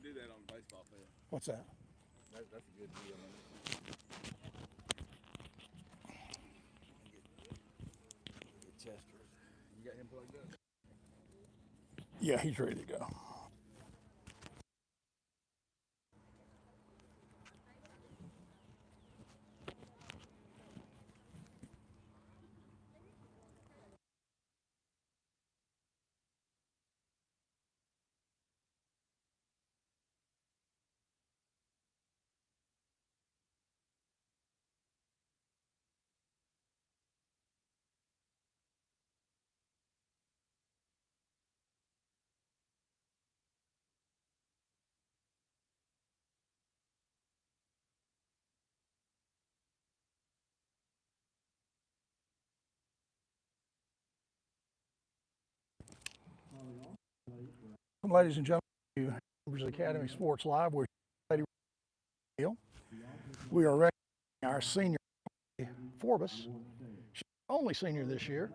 do that on the baseball field. What's that? That's a good deal, man. Get Chester. You got him plugged up? Yeah, he's ready to go. Ladies and gentlemen, members of Academy Sports Live, we're Lady Hill. We are recognizing our senior, Forbes. She's the only senior this year.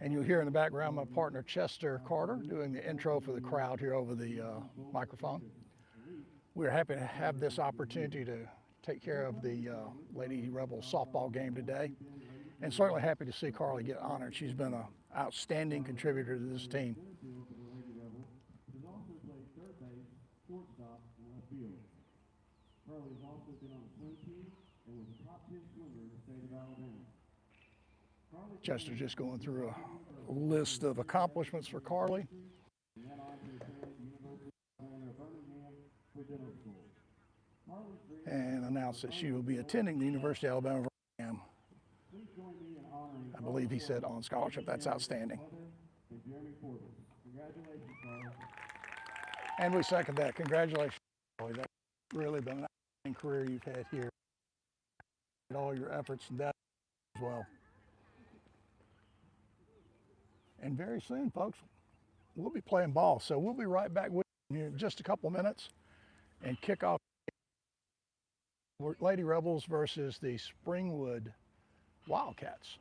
And you'll hear in the background my partner Chester Carter doing the intro for the crowd here over the microphone. We're happy to have this opportunity to take care of the Lady Rebels softball game today. And certainly happy to see Carly get honored. She's been an outstanding contributor to this team. Carly's also been on the swim team and was a top 10 swimmer in the state of Alabama. Chester just going through a list of accomplishments for Carly. And announced that she will be attending the University of Alabama. I believe he said on scholarship. That's outstanding. And we second that. Congratulations, Carly. That's really been an outstanding career you've had here. All your efforts and that as well. And very soon, folks, we'll be playing ball. So we'll be right back with you in just a couple minutes and kick off Lady Rebels versus the Springwood Wildcats.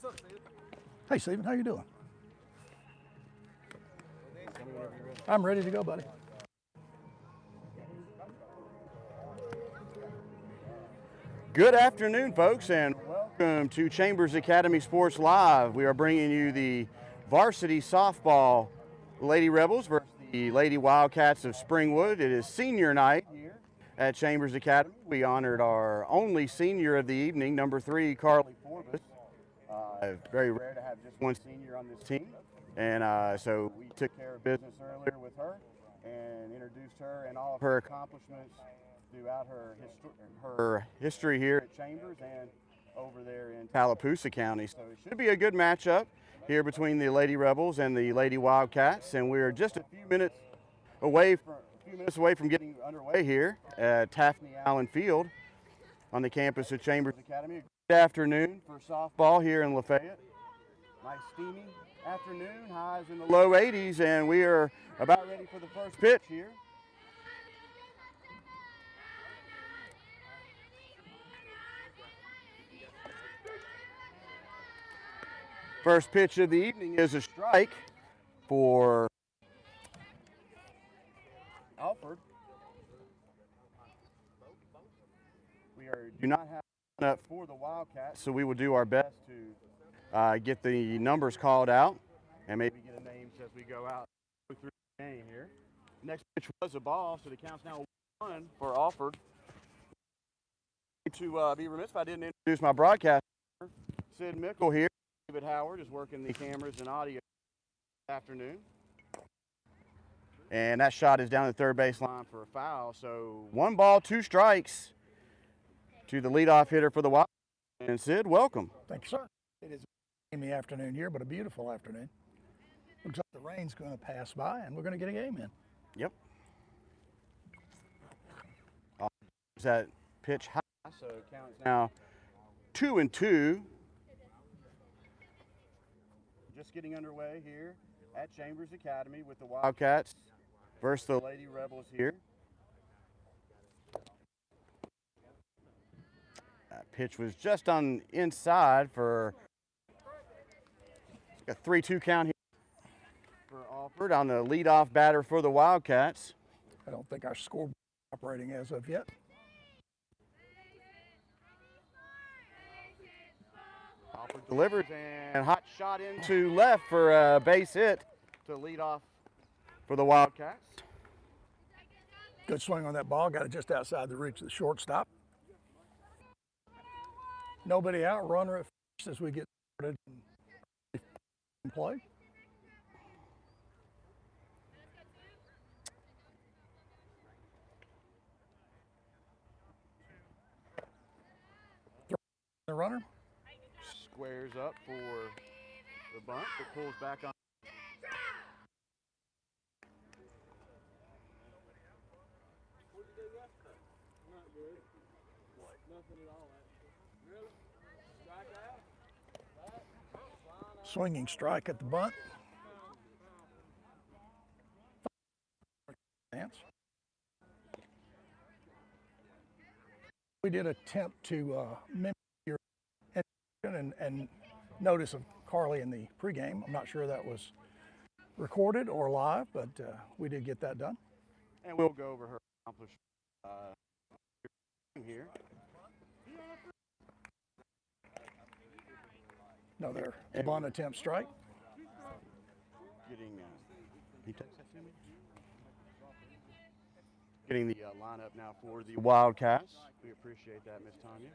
What's up, Steve? Hey, Stephen, how you doing? Tell me whenever you're ready. I'm ready to go, buddy. Good afternoon, folks, and welcome to Chambers Academy Sports Live. We are bringing you the Varsity Softball Lady Rebels versus the Lady Wildcats of Springwood. It is senior night here at Chambers Academy. We honored our only senior of the evening, number 3, Carly Forbes. Very rare to have just one senior on this team, and so we took care of business earlier with her and introduced her and all of her accomplishments throughout her history here at Chambers and over there in Tallapoosa County. So it should be a good matchup here between the Lady Rebels and the Lady Wildcats, and we're just a few minutes away from getting underway here at Taffney Allen Field on the campus of Chambers Academy. Good afternoon for softball here in Lafayette. Nice steamy afternoon, highs in the low 80s, and we are about ready for the first pitch here. First pitch of the evening is a strike for Alford. We do not have enough for the Wildcats, so we will do our best to get the numbers called out and maybe get a name as we go through the game here. Next pitch was a ball, so the count's now 1 for Alford. To be remiss if I didn't introduce my broadcaster, Sid Mickle here. David Howard is working the cameras and audio this afternoon. And that shot is down the third baseline for a foul. So 1 ball, 2 strikes to the leadoff hitter for the Wild. And Sid, welcome. Thank you, sir. It is a rainy afternoon here, but a beautiful afternoon. Looks like the rain's going to pass by, and we're going to get a game in. Yep. That pitch high, so it counts now 2-2. Just getting underway here at Chambers Academy with the Wildcats versus the Lady Rebels here. That pitch was just on inside for a 3-2 count here for Alford on the leadoff batter for the Wildcats. I don't think our scoreboard is operating as of yet. Alford delivers and hot shot into left for a base hit to lead off for the Wildcats. Good swing on that ball. Got it just outside the reach of the shortstop. Nobody out. Runner at first as we get started in play. The runner. Squares up for the bunt, but pulls back on. Swinging strike at the bunt. We did attempt to mimic your and notice of Carly in the pregame. I'm not sure that was recorded or live, but we did get that done. And we'll go over her accomplishment here. Another bunt attempt strike. Getting, he takes that to me? Getting the lineup now for the Wildcats. We appreciate that, Miss Tanya.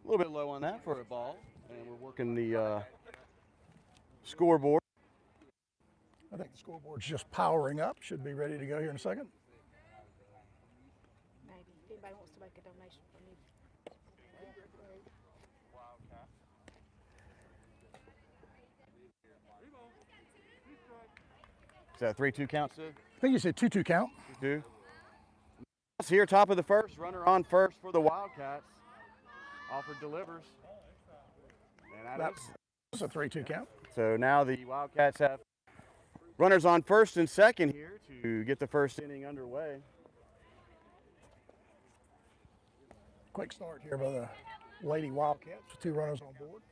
A little bit low on that for a ball, and we're working the scoreboard. I think the scoreboard's just powering up. Should be ready to go here in a second. Maybe if anybody wants to make a donation for me. Is that a 3-2 count, Sid? I think you said 2-2 count. 2-2. Here, top of the first, runner on first for the Wildcats. Alford delivers. And That's a 3-2 count. So now the Wildcats have runners on first and second here to get the first inning underway. Quick start here by the Lady Wildcats with 2 runners on board.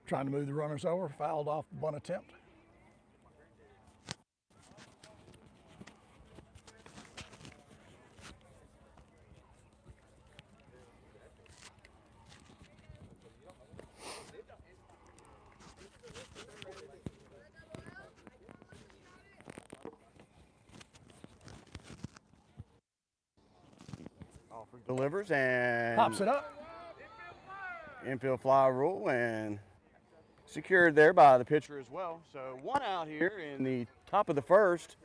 Trying to move the runners over, fouled off the bunt attempt. Alford delivers and Pops it up. infield fly rule and secured there by the pitcher as well. So 1 out here in the top of the first.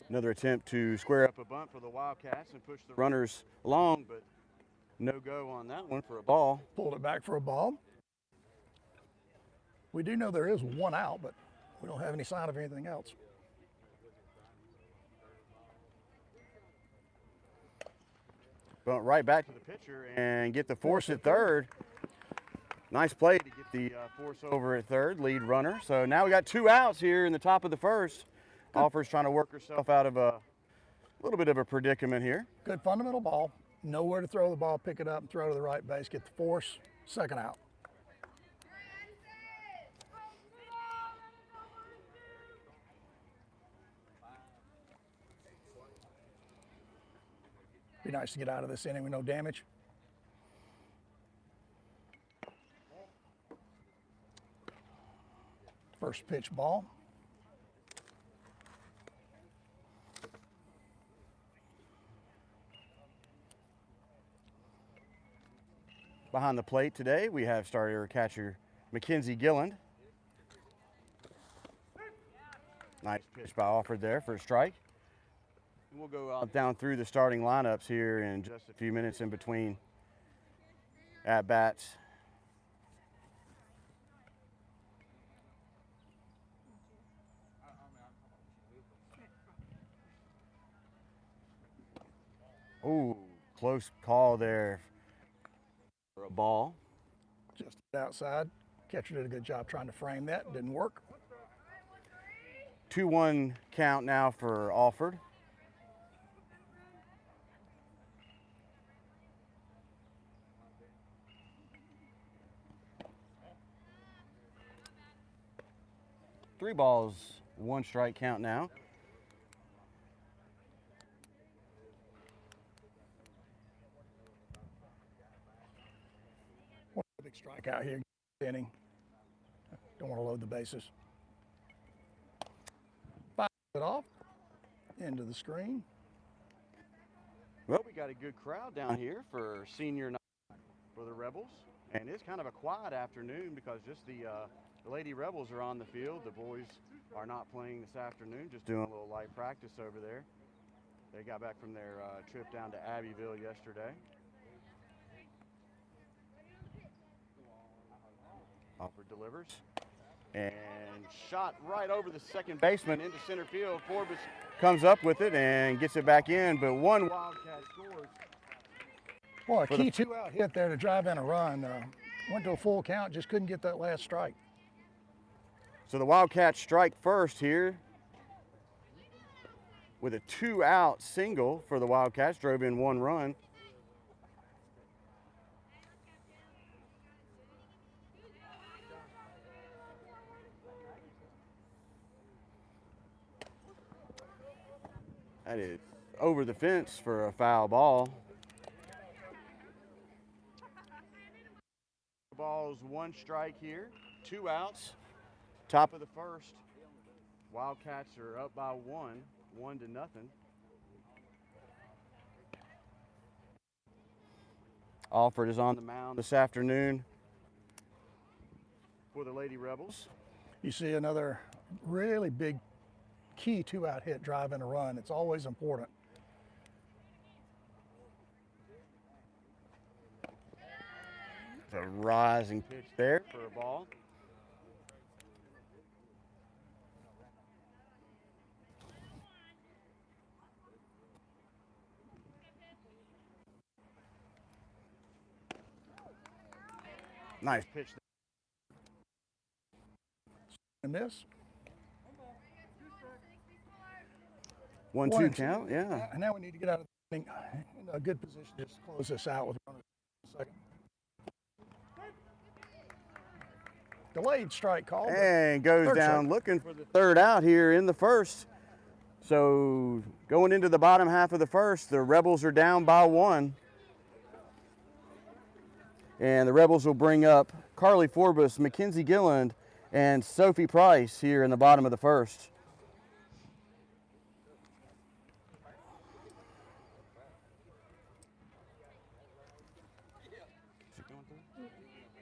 Another attempt to square up a bunt for the Wildcats and push the runners along, but no go on that one for a ball. Pulled it back for a ball. We do know there is 1 out, but we don't have any sign of anything else. Bunt right back to the pitcher and get the force at third. Nice play to get the force over at third, lead runner. So now we got 2 outs here in the top of the first. Alford's trying to work herself out of a little bit of a predicament here. Good fundamental ball. Nowhere to throw the ball, pick it up and throw to the right base, get the force, 2nd out. Be nice to get out of this inning with no damage. First pitch ball. Behind the plate today, we have starter catcher Mackenzie Gilland. Nice pitch by Alford there for a strike. We'll go out down through the starting lineups here in just a few minutes in between at-bats. Ooh, close call there for a ball. Just outside. Catcher did a good job trying to frame that. Didn't work. 2-1 count now for Alford. Three balls, 1 strike count now. Big strikeout here, inning. Don't want to load the bases. Fire it off into the screen. Well, we got a good crowd down here for senior night for the Rebels, and it's kind of a quiet afternoon because just the Lady Rebels are on the field. The boys are not playing this afternoon, just doing a little light practice over there. They got back from their trip down to Abbeville yesterday. Alford delivers and shot right over the second baseman into center field. Forbes comes up with it and gets it back in, but one Wildcat scores. Well, a key 2-out hit there to drive in a run. Went to a full count, just couldn't get that last strike. So the Wildcats strike first here with a 2-out single for the Wildcats, drove in 1 run. That is over the fence for a foul ball. Balls, 1 strike here, 2 outs. Top of the first. Wildcats are up by 1-0. Alford is on the mound this afternoon for the Lady Rebels. You see another really big key 2-out hit, drive in a run. It's always important. The rising pitch there for a ball. Nice pitch. And this. 1-2 count, yeah. And now we need to get out of the inning in a good position to just close this out with runners in a second. Delayed strike call. And goes down strike. looking for the third out here in the first. So going into the bottom half of the first, the Rebels are down by 1. And the Rebels will bring up Carly Forbes, Mackenzie Gilland, and Sophie Price here in the bottom of the first.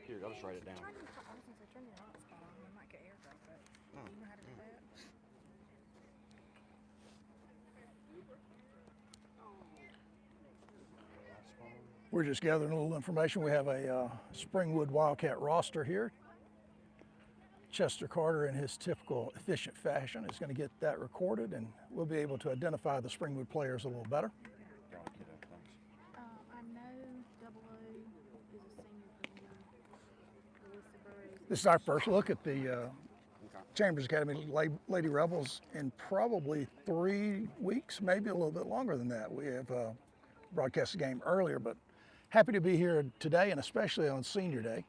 Here, I'll just write it down. We're just gathering a little information. We have a Springwood Wildcat roster here. Chester Carter, in his typical efficient fashion, is going to get that recorded, and we'll be able to identify the Springwood players a little better. I know Double O is a senior for me. This is our first look at the Chambers Academy Lady Rebels in probably 3 weeks, maybe a little bit longer than that. We have broadcast the game earlier, but happy to be here today, and especially on Senior Day.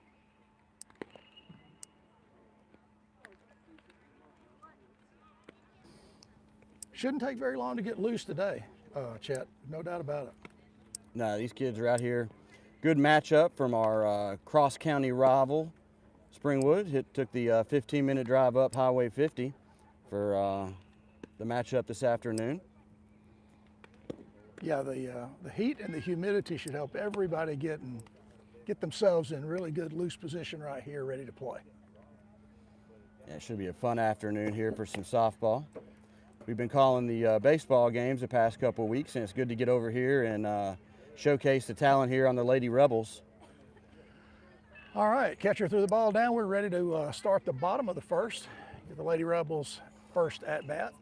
Shouldn't take very long to get loose today, Chet, no doubt about it. No, these kids are out here. Good matchup from our cross-county rival, Springwood. Took the 15-minute drive up Highway 50 for the matchup this afternoon. Yeah, the heat and the humidity should help everybody get themselves in really good loose position right here, ready to play. Yeah, it should be a fun afternoon here for some softball. We've been calling the baseball games the past couple of weeks, and it's good to get over here and showcase the talent here on the Lady Rebels. All right, catcher threw the ball down. We're ready to start the bottom of the first. Give the Lady Rebels first at bat.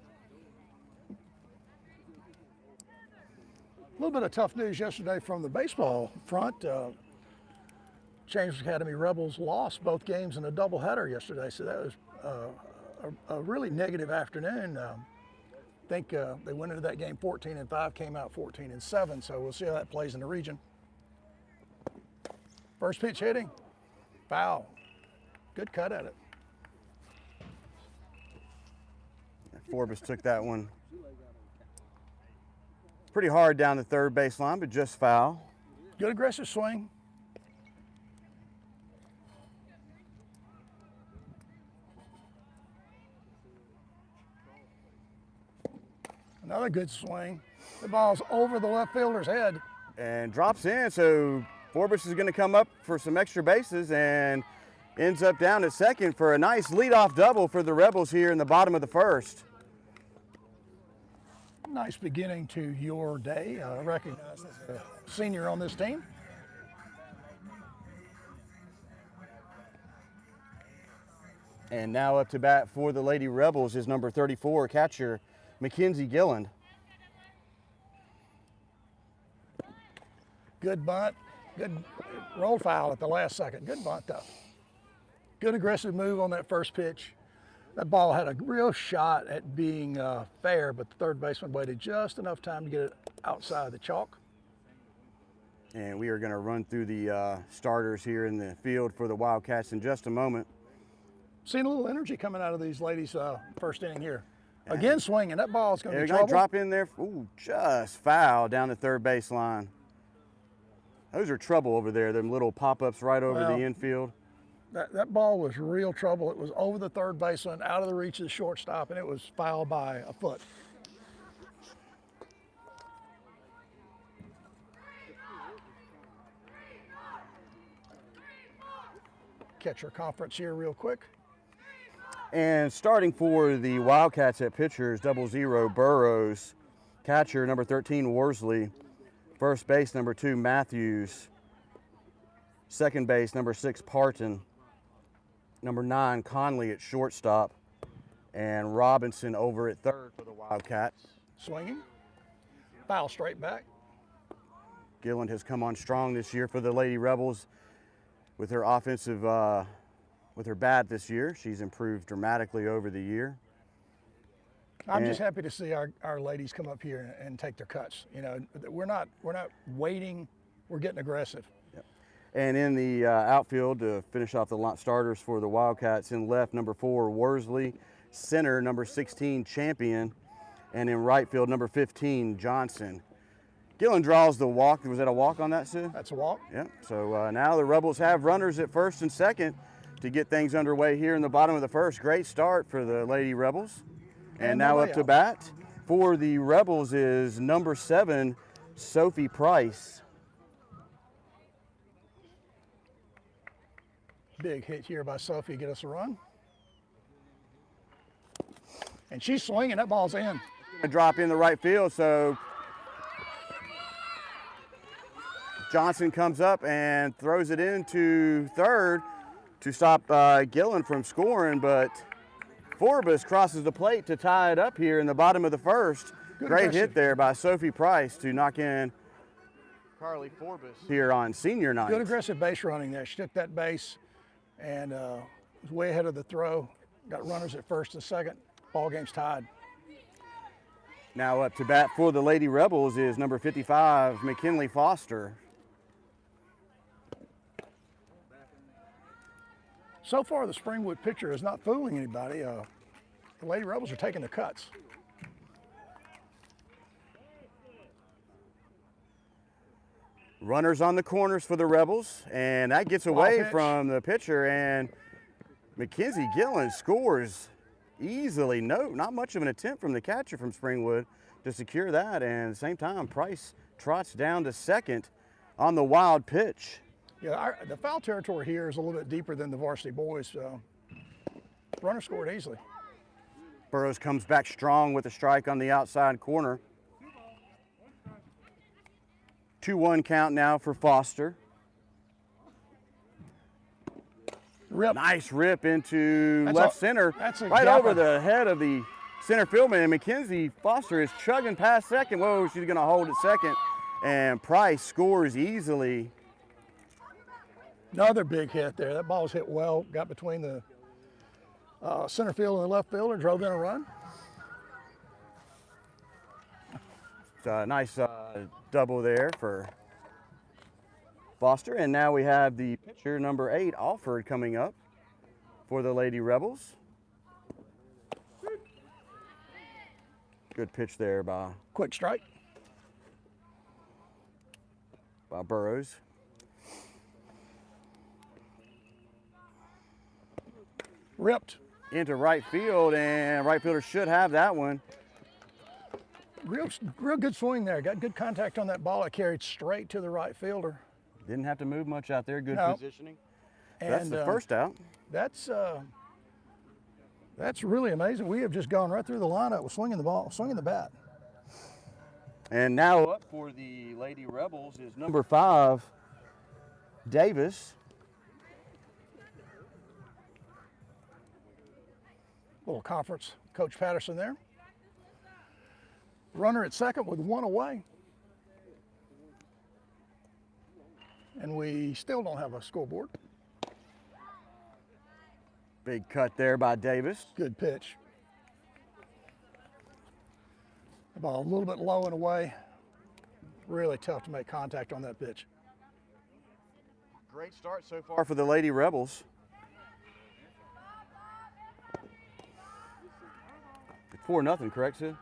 A little bit of tough news yesterday from the baseball front. Chambers Academy Rebels lost both games in a doubleheader yesterday, so that was a really negative afternoon. I think they went into that game 14-5, came out 14-7, so we'll see how that plays in the region. First pitch hitting, foul. Good cut at it. Forbes took that one pretty hard down the third baseline, but just foul. Good aggressive swing. Another good swing. The ball's over the left fielder's head. And drops in, so Forbes is going to come up for some extra bases and ends up down at second for a nice leadoff double for the Rebels here in the bottom of the first. Nice beginning to your day. Recognized as a senior on this team. And now up to bat for the Lady Rebels is number 34, catcher Mackenzie Gilland. Good bunt. Good roll foul at the last second. Good bunt, though. Good aggressive move on that first pitch. That ball had a real shot at being fair, but the third baseman waited just enough time to get it outside the chalk. And we are going to run through the starters here in the field for the Wildcats in just a moment. Seeing a little energy coming out of these ladies first inning here. Again swinging. That ball's going to be They're trouble. going to drop in there. Ooh, just foul down the third baseline. Those are trouble over there, them little pop-ups right over the infield. That ball was real trouble. It was over the third baseman, out of the reach of the shortstop, and it was fouled by a foot. Catcher conference here real quick. And starting for the Wildcats at pitchers, 00 Burrows, catcher number 13 Worsley, first base number 2 Matthews, second base, number 6, Parton, number 9, Conley at shortstop, and Robinson over at third for the Wildcats. Swinging. Foul straight back. Gilland has come on strong this year for the Lady Rebels with her offensive, with her bat this year. She's improved dramatically over the year. I'm just happy to see our ladies come up here and take their cuts. You know, we're not waiting. We're getting aggressive. And in the outfield to finish off the starters for the Wildcats, in left, number 4, Worsley, center, number 16, Champion, and in right field, number 15, Johnson. Gilland draws the walk. Was that a walk on that, Sue? That's a walk. Yep. So now the Rebels have runners at first and second to get things underway here in the bottom of the first. Great start for the Lady Rebels. And now up to bat for the Rebels is number 7, Sophie Price. Big hit here by Sophie, get us a run. And she's swinging, that ball's in. A drop in the right field, so Johnson comes up and throws it into third to stop Gilland from scoring, but Forbes crosses the plate to tie it up here in the bottom of the first. Great hit there by Sophie Price to knock in Carly Forbes here on senior night. Good aggressive base running there. She took that base and was way ahead of the throw. Got runners at first and second. Ball game's tied. Now up to bat for the Lady Rebels is number 55, McKinley Foster. So far, the Springwood pitcher is not fooling anybody. The Lady Rebels are taking the cuts. Runners on the corners for the Rebels, and that gets away from the pitcher, and Mackenzie Gilland scores easily. No, not much of an attempt from the catcher from Springwood to secure that, and at the same time, Price trots down to second on the wild pitch. Yeah, the foul territory here is a little bit deeper than the varsity boys. Runner scored easily. Burrows comes back strong with a strike on the outside corner. 2-1 count now for Foster. Rip. Nice rip into That's left center, right gapper. over the head of the center fielder. And Mackenzie Foster is chugging past second. Whoa, she's going to hold at second. And Price scores easily. Another big hit there. That ball's hit well. Got between the center field and the left fielder. Drove in a run. It's a nice double there for Foster. And now we have the pitcher, number 8, Alford, coming up for the Lady Rebels. Good pitch there by Quick strike. Burrows. Ripped. Into right field, and right fielder should have that one. Real good swing there. Got good contact on that ball. It carried straight to the right fielder. Didn't have to move much out there. Good positioning. And That's the first out. That's really amazing. We have just gone right through the lineup with swinging the ball, swinging the bat. And now up for the Lady Rebels is number 5, Davis. Little conference, Coach Patterson there. Runner at second with 1 away. And we still don't have a scoreboard. Big cut there by Davis. Good pitch. The ball a little bit low and away. Really tough to make contact on that pitch. Great start so far for the Lady Rebels. It's 4-0, correct, Sid?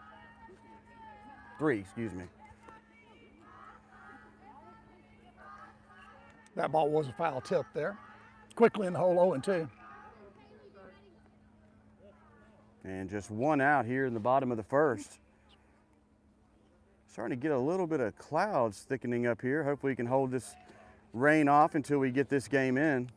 3, excuse me. That ball was a foul tip there. Quickly in the hole, 0-2. And just 1 out here in the bottom of the first. Starting to get a little bit of clouds thickening up here. Hopefully we can hold this rain off until we get this game in.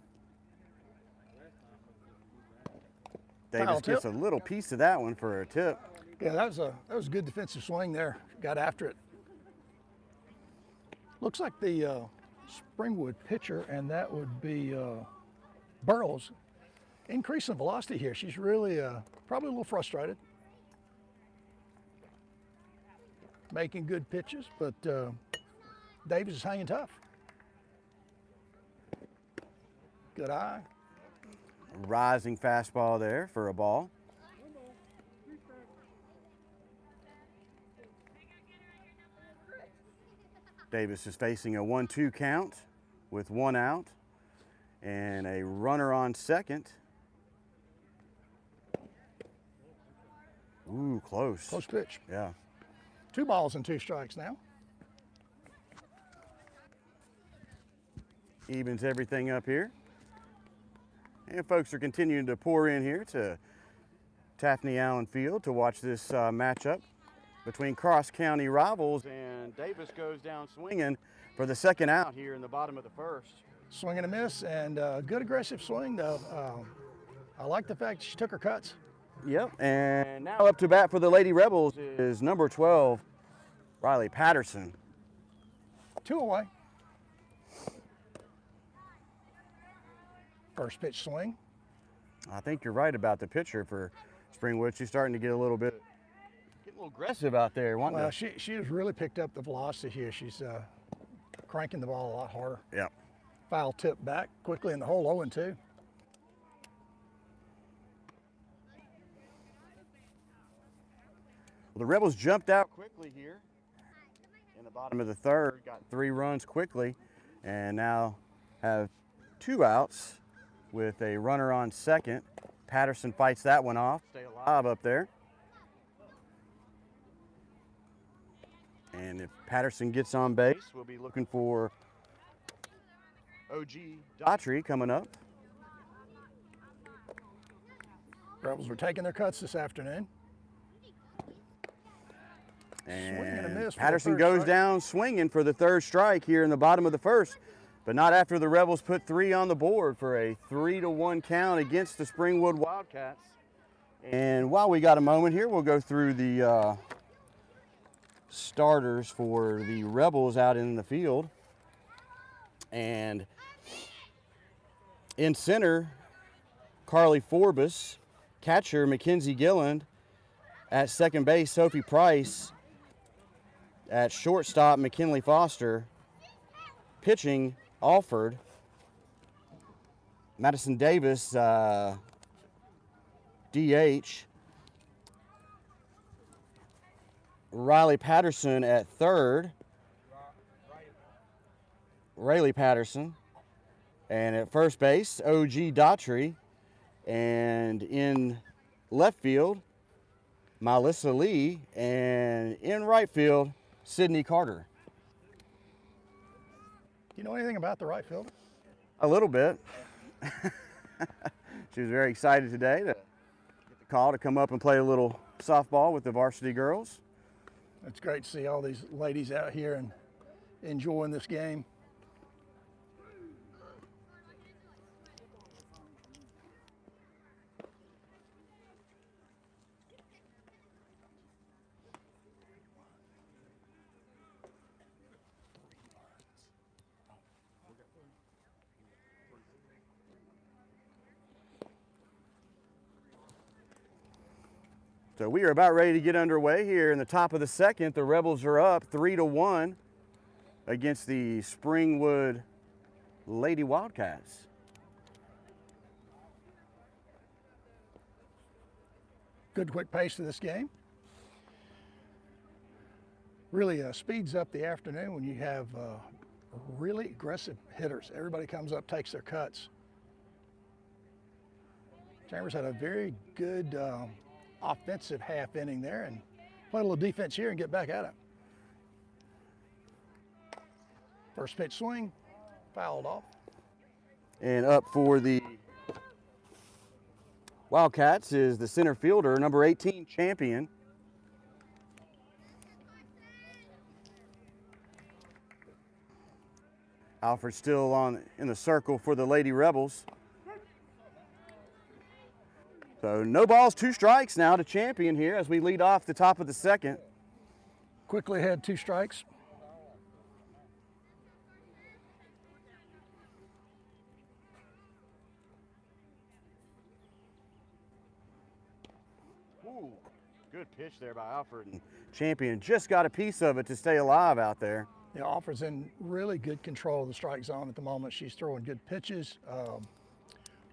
Davis gets a little piece of that one for a tip. Yeah, that was a good defensive swing there. Got after it. Looks like the Springwood pitcher, and that would be Burrows. Increasing velocity here. She's really probably a little frustrated. Making good pitches, but Davis is hanging tough. Good eye. Rising fastball there for a ball. Davis is facing a 1-2 count with 1 out and a runner on second. Ooh, close. Close pitch. Yeah. 2 balls and 2 strikes now. Evens everything up here. And folks are continuing to pour in here to Taffney Allen Field to watch this matchup between cross-county rivals, and Davis goes down swinging for the second out here in the bottom of the first. Swing and a miss, and good aggressive swing, though. I like the fact she took her cuts. Yep, and now up to bat for the Lady Rebels is number 12, Riley Patterson. 2 away. First pitch swing. I think you're right about the pitcher for Springwood. She's starting to get a little aggressive out there. Well, she has really picked up the velocity here. She's cranking the ball a lot harder. Yep. Foul tip back quickly in the hole, 0-2. Well, the Rebels jumped out quickly here in the bottom of the third, got 3 runs quickly, and now have 2 outs with a runner on second. Patterson fights that one off. Stay alive up there. And if Patterson gets on base, we'll be looking for O.G. Daughtry coming up. Rebels were taking their cuts this afternoon. And a miss for the Patterson third goes strike. down swinging for the 3rd strike here in the bottom of the first, but not after the Rebels put 3 on the board for a 3-1 count against the Springwood Wildcats. And while we got a moment here, we'll go through the starters for the Rebels out in the field. And in center, Carly Forbes, catcher Mackenzie Gilland, at second base Sophie Price, at shortstop McKinley Foster, pitching Alford, Madison Davis, DH, Riley Patterson at third, Rayleigh Patterson, and at first base, O.G. Daughtry, and in left field, Melissa Lee, and in right field, Sydney Carter. Do you know anything about the right fielder? A little bit. She was very excited today to get the call to come up and play a little softball with the varsity girls. It's great to see all these ladies out here and enjoying this game. So we are about ready to get underway here in the top of the second. The Rebels are up 3-1 against the Springwood Lady Wildcats. Good quick pace to this game. Really speeds up the afternoon when you have really aggressive hitters. Everybody comes up, takes their cuts. Chambers had a very good offensive half inning there and play a little defense here and get back at it. First pitch swing, fouled off. And up for the Wildcats is the center fielder, number 18, Champion. Alfred still in the circle for the Lady Rebels. So no balls, 2 strikes now to Champion here as we lead off the top of the second. Quickly ahead, 2 strikes. Ooh, good pitch there by Alfred. And Champion just got a piece of it to stay alive out there. Yeah, Alfred's in really good control of the strike zone at the moment. She's throwing good pitches.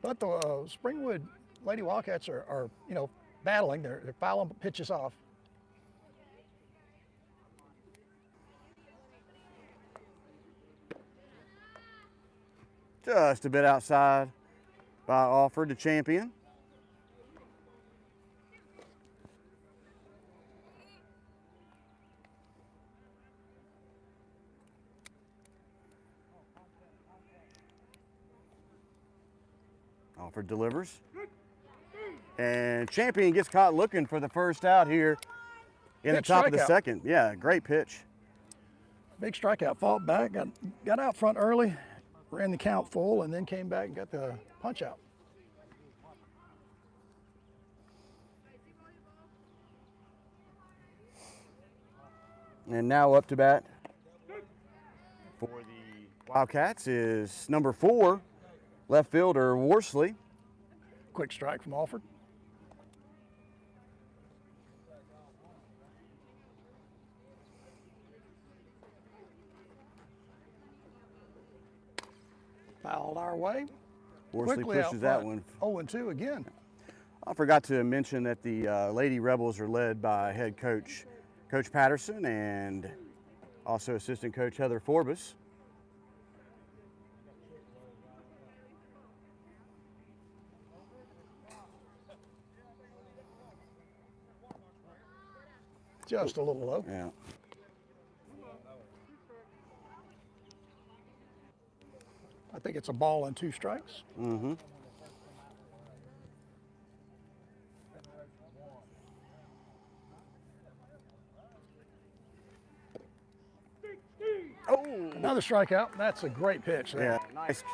But the Springwood Lady Wildcats are battling. They're fouling pitches off. Just a bit outside by Alfred to Champion. Alfred delivers. And Champion gets caught looking for the first out here in the top of the second. Yeah, great pitch. Big strikeout, fought back, got out front early, ran the count full, and then came back and got the punch out. And now up to bat for the Wildcats is number 4, left fielder Worsley. Quick strike from Alfred. Fouled our way. Worsley Quickly pushes that one. 0-2 again. I forgot to mention that the Lady Rebels are led by head coach Coach Patterson and also assistant coach Heather Forbes. Just a little low. Yeah. I think it's a ball and 2 strikes. Mm-hmm. Oh, Another strikeout. That's a great pitch there. yeah, nice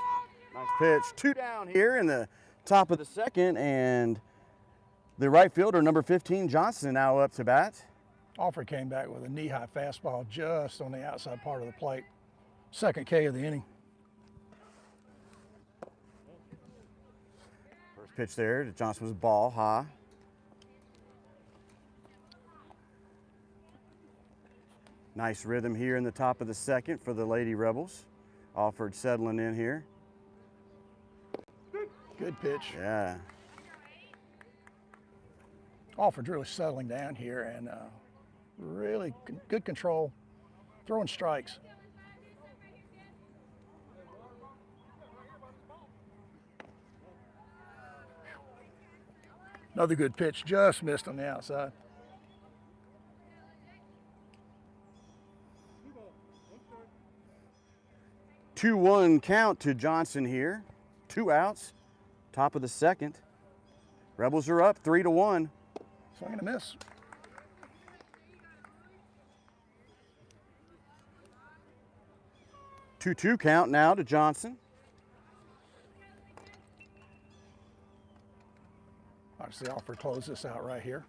pitch. 2 down here in the top of the second, and the right fielder, number 15, Johnson, now up to bat. Alfred came back with a knee-high fastball just on the outside part of the plate. Second K of the inning. First pitch there to Johnson was ball high. Nice rhythm here in the top of the second for the Lady Rebels. Alfred settling in here. Good pitch. Yeah. Alfred's really settling down here and really good control, throwing strikes. Another good pitch, just missed on the outside. Two 2-1 count to Johnson here. 2 outs, top of the second. Rebels are up 3-1. Swing and a miss. 2-2 count now to Johnson. Obviously, Alfred close this out right here.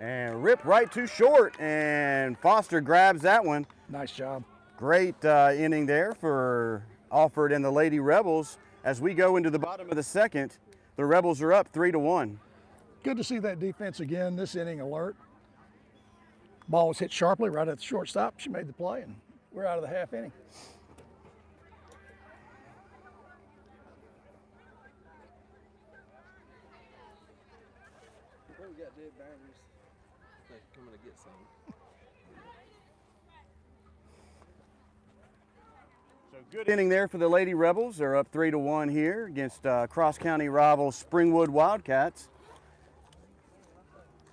And rip right too short, and Foster grabs that one. Nice job. Great inning there for Alfred and the Lady Rebels. As we go into the bottom of the second, the Rebels are up 3-1. Good to see that defense again this inning alert. Ball was hit sharply right at the shortstop. She made the play, and we're out of the half inning. Well, we got dead batteries. Like, coming to get some. So good inning there for the Lady Rebels. They're up 3-1 here against cross-county rival Springwood Wildcats.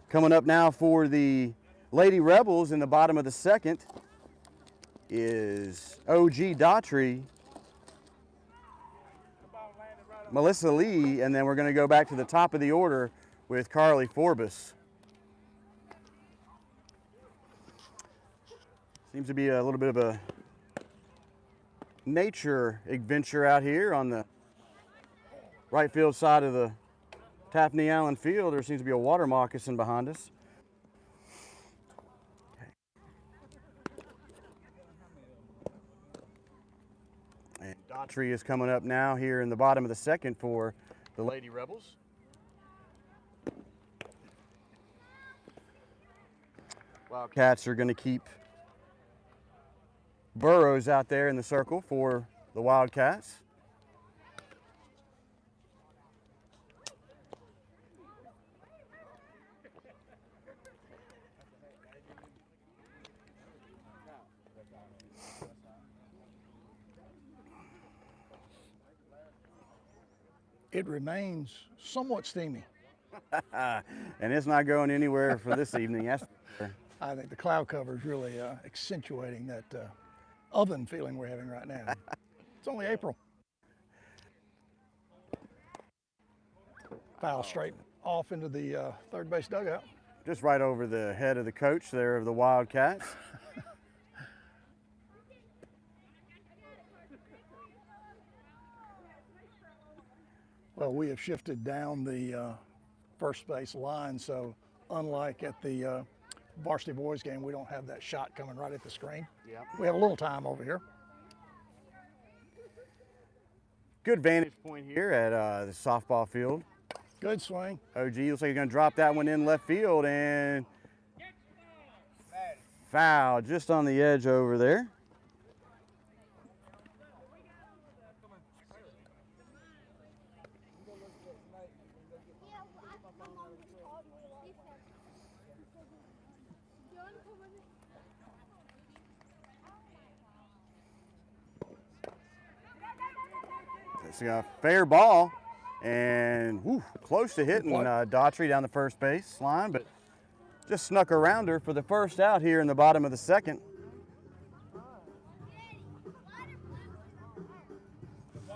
Coming up now for the Lady Rebels in the bottom of the second is O.G. Daughtry, Melissa Lee, and then we're going to go back to the top of the order with Carly Forbes. Seems to be a little bit of a nature adventure out here on the right field side of the Taffney Allen Field. There seems to be a water moccasin behind us. And Daughtry is coming up now here in the bottom of the second for the Lady Rebels. Wildcats are going to keep Burrows out there in the circle for the Wildcats. It remains somewhat steamy. And it's not going anywhere for this evening, that's for sure. I think the cloud cover is really accentuating that oven feeling we're having right now. It's only April. Foul straight off into the third base dugout. Just right over the head of the coach there of the Wildcats. Well, we have shifted down the first base line, so unlike at the varsity boys game, we don't have that shot coming right at the screen. Yep. We have a little time over here. Good vantage point here at the softball field. Good swing. OG looks like he's going to drop that one in left field, and foul just on the edge over there. It's a fair ball, and close to hitting Daughtry down the first base line, but just snuck around her for the first out here in the bottom of the second.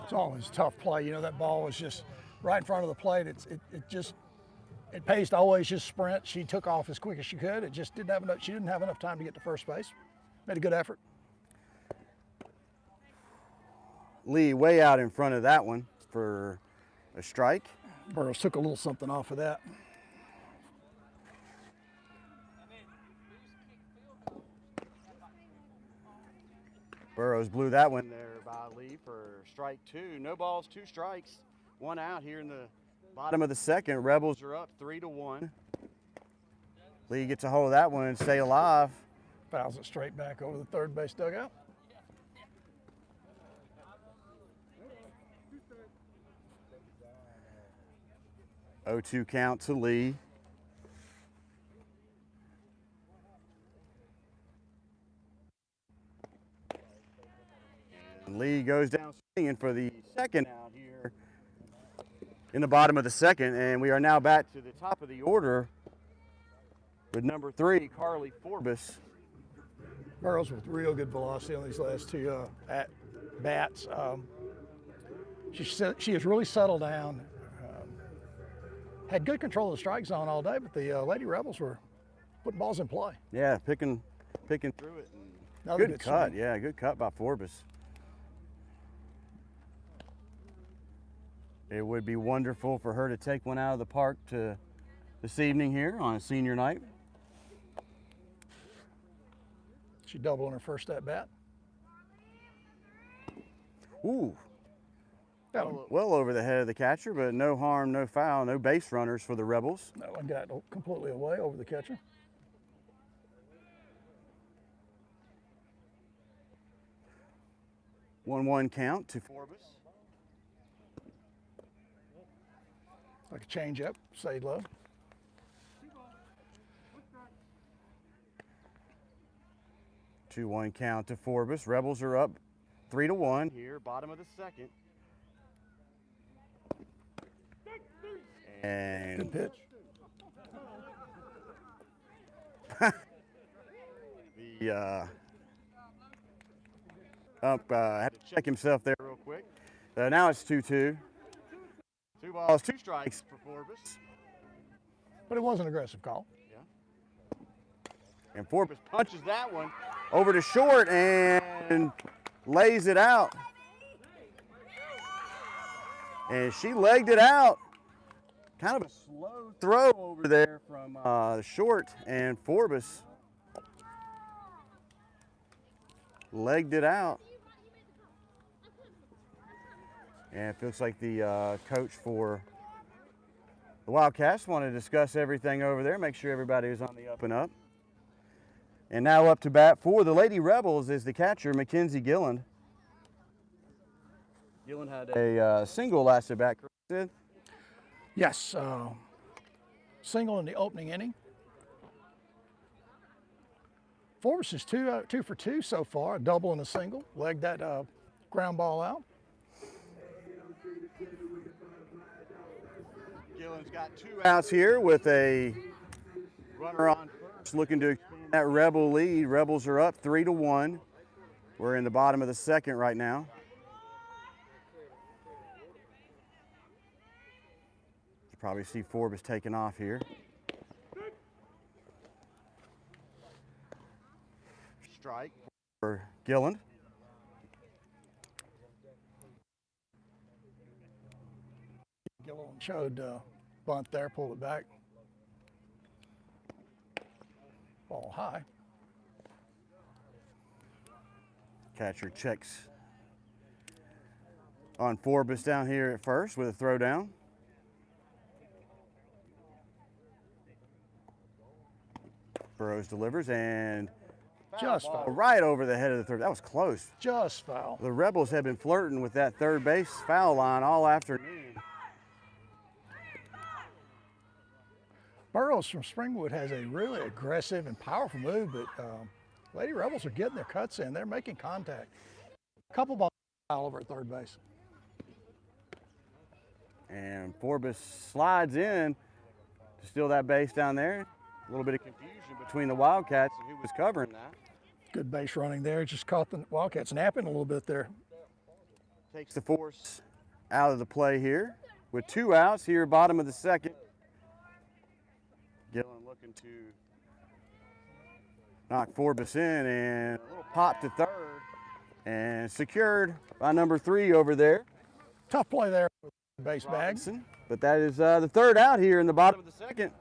It's always a tough play. You know, that ball was just right in front of the plate. It pays to always just sprint. She took off as quick as she could. It just didn't have enough. She didn't have enough time to get to first base. Made a good effort. Lee way out in front of that one for a strike. Burrows took a little something off of that. Burrows blew that one there by Lee for strike two. No balls, 2 strikes, 1 out here in the bottom of the second. Rebels are up 3-1. Lee gets a hold of that one and stay alive. Fouls it straight back over the third base dugout. Oh-2 count to Lee. And Lee goes down swinging for the second out here in the bottom of the second, and we are now back to the top of the order with number 3, Carly Forbes. Burrows with real good velocity on these last 2 at-bats. She has really settled down. Had good control of the strike zone all day, but the Lady Rebels were putting balls in play. Yeah, picking through it. And good cut, swing. Yeah, good cut by Forbes. It would be wonderful for her to take one out of the park this evening here on a senior night. She doubled on her first at bat. Ooh. Well over the head of the catcher, but no harm, no foul, no base runners for the Rebels. That one got completely away over the catcher. One count to Forbes. Like a change-up, stayed low. Two-one count to Forbes. Rebels are up 3-1 here, bottom of the second. And good pitch. The had to check himself there real quick. Now it's 2-2. 2 balls, 2 strikes for Forbes. But it was an aggressive call. Yeah. And Forbes punches that one over to short and lays it out. And she legged it out. Kind of a slow throw over there from the short, and Forbes legged it out. And it looks like the coach for the Wildcats want to discuss everything over there, make sure everybody is on the up and up. And now up to bat for the Lady Rebels is the catcher, Mackenzie Gilland. Gilland had a single last at bat, correct, Sid? Yes, single in the opening inning. Forbes is two for two so far, a double and a single. Legged that ground ball out. Gilland's got 2 outs here with a runner on first, looking to expand that Rebel lead. Rebels are up 3-1. We're in the bottom of the second right now. You probably see Forbes taking off here. Strike for Gilland. Gilland showed bunt there, pulled it back. Ball high. Catcher checks on Forbes down here at first with a throw down. Burrows delivers and Just ball foul. right over the head of the third. That was close. Just foul. The Rebels have been flirting with that third base foul line all afternoon. Burrows from Springwood has a really aggressive and powerful move, but Lady Rebels are getting their cuts in. They're making contact. A couple balls foul over at third base. And Forbes slides in to steal that base down there. A little bit of confusion between the Wildcats and who was covering that. Good base running there. Just caught the Wildcats napping a little bit there. Takes the force out of the play here with 2 outs here, bottom of the second. Gilland looking to knock Forbes in, and a little pop to third and secured by number 3 over there. Tough play there with the base bag. Robinson. But that is the third out here in the bottom of the second.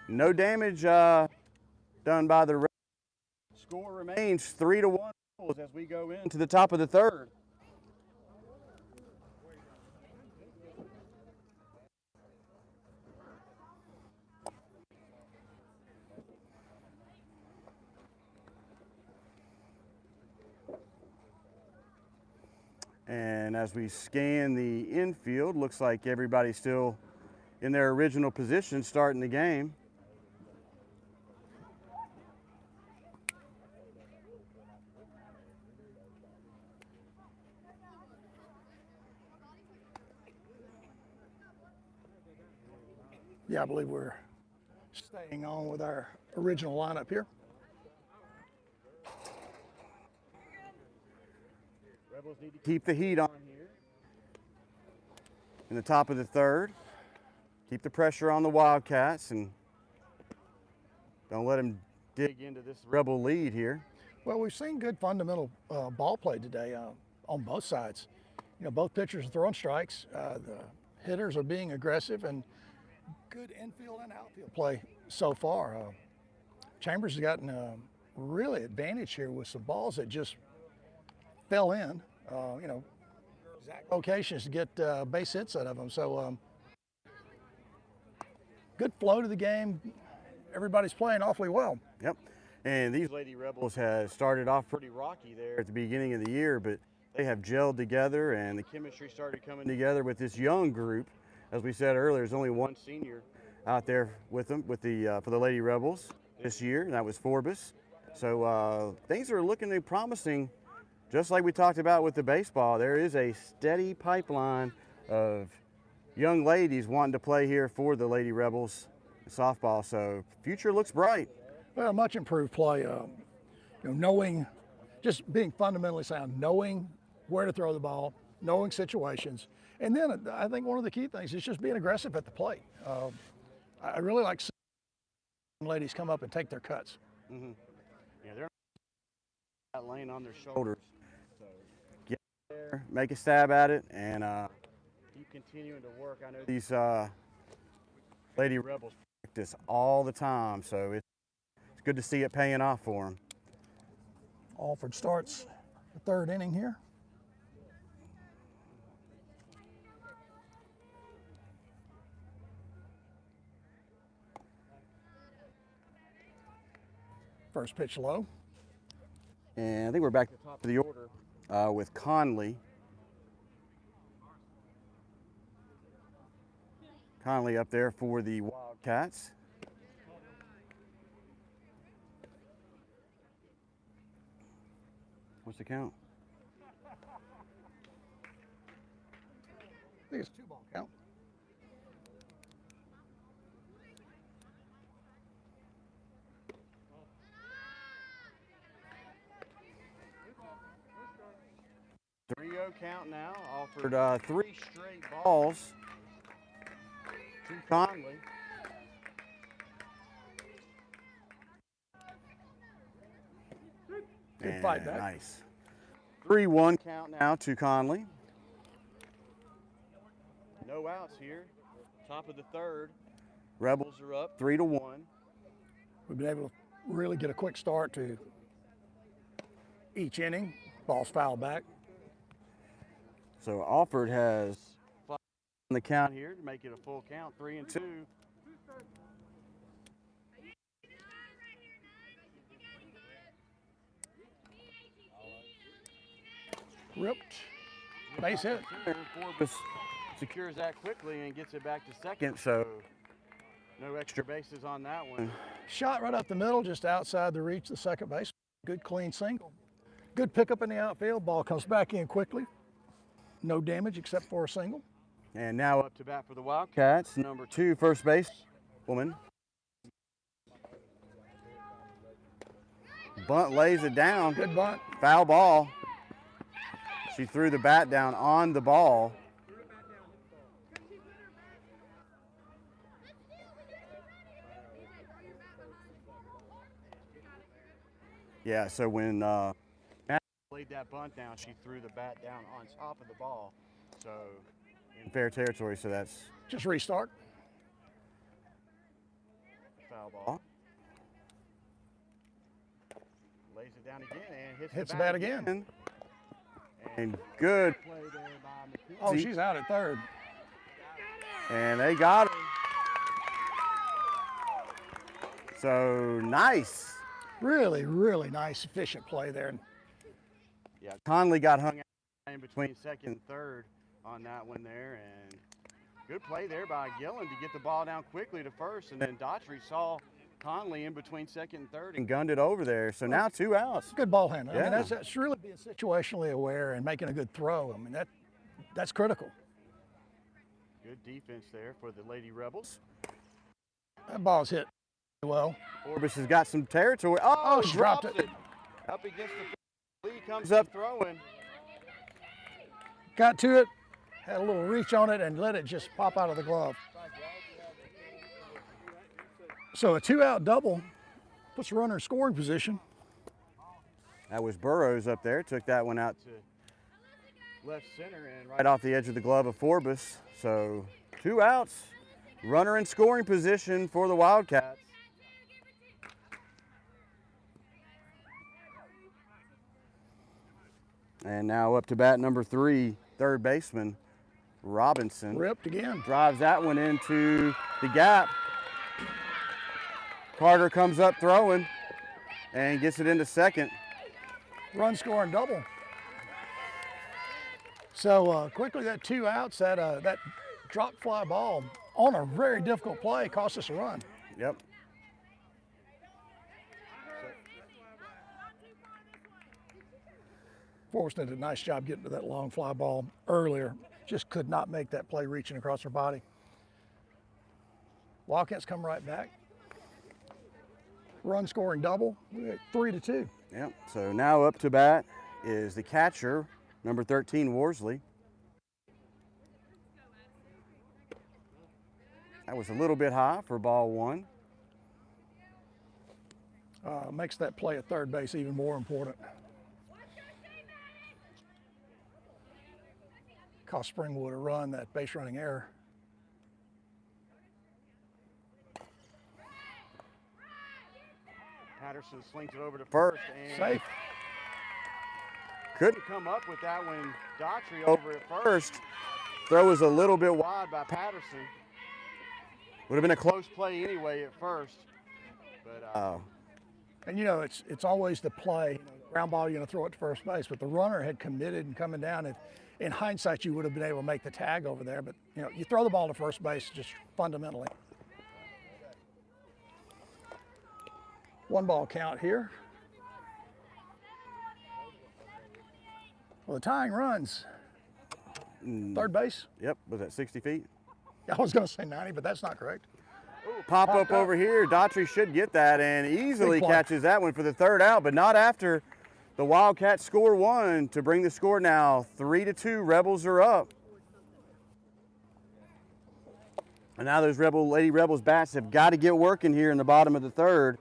No damage done by the Rebels. Score remains 3-1 as we go into the top of the third. And as we scan the infield, looks like everybody's still in their original position starting the game. Yeah, I believe we're staying on with our original lineup here. Rebels need to keep the heat on here in the top of the third. Keep the pressure on the Wildcats and don't let them dig into this Rebel lead here. Well, we've seen good fundamental ball play today on both sides. You know, both pitchers are throwing strikes. The hitters are being aggressive, and good infield and outfield play so far. Chambers has gotten really advantage here with some balls that just fell in. You know, exact locations to get base hits out of them. So good flow to the game. Everybody's playing awfully well. Yep. And these Lady Rebels have started off pretty rocky there at the beginning of the year, but they have gelled together and the chemistry started coming together with this young group. As we said earlier, there's only one senior out there with them for the Lady Rebels this year, and that was Forbes. So things are looking promising. Just like we talked about with the baseball, there is a steady pipeline of young ladies wanting to play here for the Lady Rebels softball. So future looks bright. Well, much improved play. You know, knowing, just being fundamentally sound, knowing where to throw the ball, knowing situations, and then I think one of the key things is just being aggressive at the plate. I really like seeing ladies come up and take their cuts. Mm-hmm. Yeah, they're not laying on their shoulders. So get there, make a stab at it, and keep continuing to work. I know these Lady Rebels practice all the time, so it's good to see it paying off for them. Alford starts the third inning here. First pitch low. And I think we're back to the top of the order with Conley. Conley up there for the Wildcats. What's the count? I think it's 2-ball count. Three-0 count now. Offered 3 straight balls to Conley. Good fight back. Nice. 3-1 count now to Conley. No outs here. Top of the third. Rebels are up 3-1. We've been able to really get a quick start to each inning. Ball's fouled back. So Alford has 5 on the count here to make it a full count, 3-2. Ripped. Base hit. Forbes secures that quickly and gets it back to second, so no extra bases on that one. Shot right up the middle, just outside the reach of the second base. Good clean single. Good pickup in the outfield. Ball comes back in quickly. No damage except for a single. And now up to bat for the Wildcats, number 2 first base woman. Bunt lays it down. Good bunt. Foul ball. She threw the bat down on the ball. Yeah, so when Matt laid that bunt down, she threw the bat down on top of the ball. So in fair territory, so that's Just restart. foul ball. Lays it down again and Hits the bat again. And good play there by McKenzie. Oh, she's out at third. And they got her. So nice. Really, really nice, efficient play there. Yeah, Conley got hung out in between second and third on that one there. And good play there by Gillen to get the ball down quickly to first. And then Daughtry saw Conley in between second and third and gunned it over there. So now 2 outs. Good ball handling. I mean, Yeah. that's really being situationally aware and making a good throw. I mean, that's critical. Good defense there for the Lady Rebels. That ball's hit well. Orbis has got some territory. Oh, she dropped drops it. Up against the Lee comes up throwing. Got to it, had a little reach on it, and let it just pop out of the glove. So a 2-out double puts the runner in scoring position. That was Burrows up there. Took that one out to left center and right off the edge of the glove of Forbes. So 2 outs. Runner in scoring position for the Wildcats. And now up to bat number 3, third baseman Robinson. Ripped again. Drives that one into the gap. Carter comes up throwing and gets it into second. Run scoring double. So quickly that 2 outs, that drop fly ball on a very difficult play cost us a run. Yep. Forrest did a nice job getting to that long fly ball earlier. Just could not make that play reaching across her body. Wildcats come right back. Run scoring double, 3-2. Yep. So now up to bat is the catcher, number 13, Worsley. That was a little bit high for ball 1. Makes that play at third base even more important. Cost Springwood a run, that base running error. Patterson slings it over to first and Safe. couldn't come up with that when Daughtry over at first. Throw was a little bit wide by Patterson. Would have been a close play anyway at first. But And you know, it's always the play. You know, ground ball, you're going to throw it to first base, but the runner had committed and coming down. If in hindsight, you would have been able to make the tag over there, but you know, you throw the ball to first base just fundamentally. 1 ball count here. Well, the tying runs. Third base. Yep, was that 60 feet? I was going to say 90, but that's not correct. Pop Popped up over here. Daughtry should get that and easily Big play. catches that one for the 3rd out, but not after the Wildcats score 1 to bring the score now 3-2. Rebels are up. And now those Lady Rebels bats have got to get working here in the bottom of the 3rd.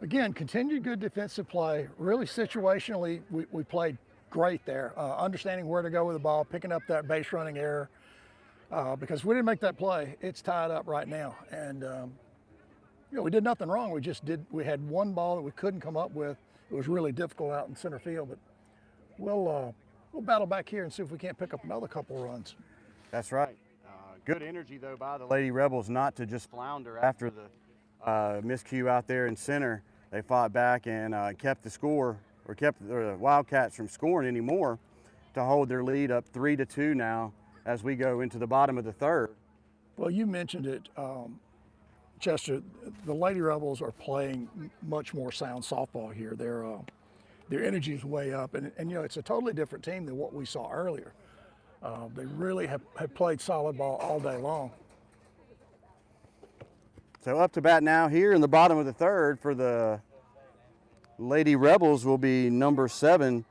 Again, continued good defensive play. Really situationally, we played great there. Understanding where to go with the ball, picking up that base running error. Because we didn't make that play, it's tied up right now. And you know, we did nothing wrong. We had 1 ball that we couldn't come up with. It was really difficult out in center field, but we'll battle back here and see if we can't pick up another couple runs. That's right. Good energy though by the Lady Rebels not to just flounder after the miscue out there in center. They fought back and kept the score, or kept the Wildcats from scoring anymore, to hold their lead up 3-2 now as we go into the bottom of the 3rd. Well, you mentioned it, Chester. The Lady Rebels are playing much more sound softball here. Their energy is way up, and you know, it's a totally different team than what we saw earlier. They really have played solid ball all day long. So up to bat now here in the bottom of the 3rd for the Lady Rebels will be number 7,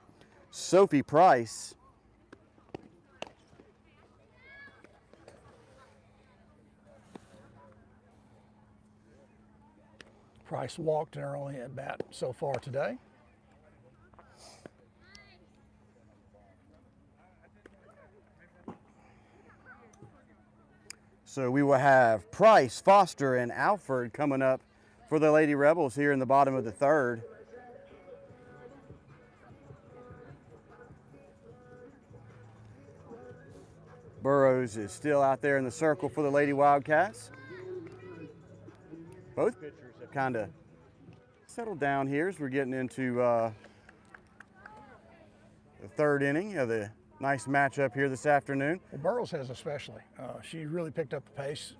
Sophie Price. Price walked in her only at bat so far today. So we will have Price, Foster, and Alford coming up for the Lady Rebels here in the bottom of the 3rd. Burrows is still out there in the circle for the Lady Wildcats. Both pitchers have kind of settled down here as we're getting into the 3rd inning of the nice matchup here this afternoon. Well, Burrows has especially. She really picked up the pace.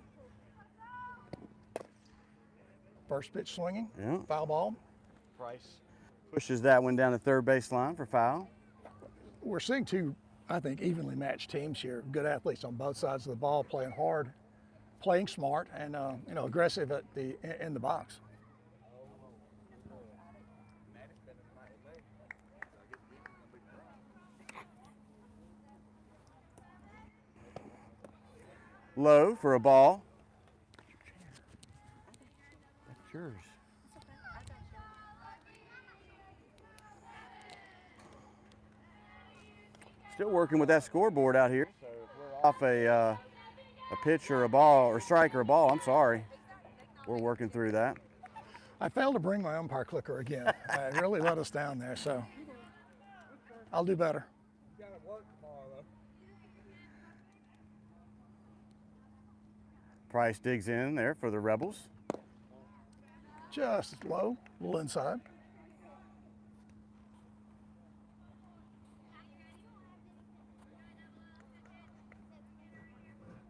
First pitch swinging, Yeah. foul ball. Price pushes that one down the 3rd baseline for foul. We're seeing 2, I think, evenly matched teams here. Good athletes on both sides of the ball, playing hard, playing smart, and you know, aggressive in the box. Low for a ball. That's yours. Still working with that scoreboard out here. So if we're off a pitch or a ball, or strike or a ball, I'm sorry. We're working through that. I failed to bring my umpire clicker again. It really let us down there, so I'll do better. Price digs in there for the Rebels. Just low, a little inside.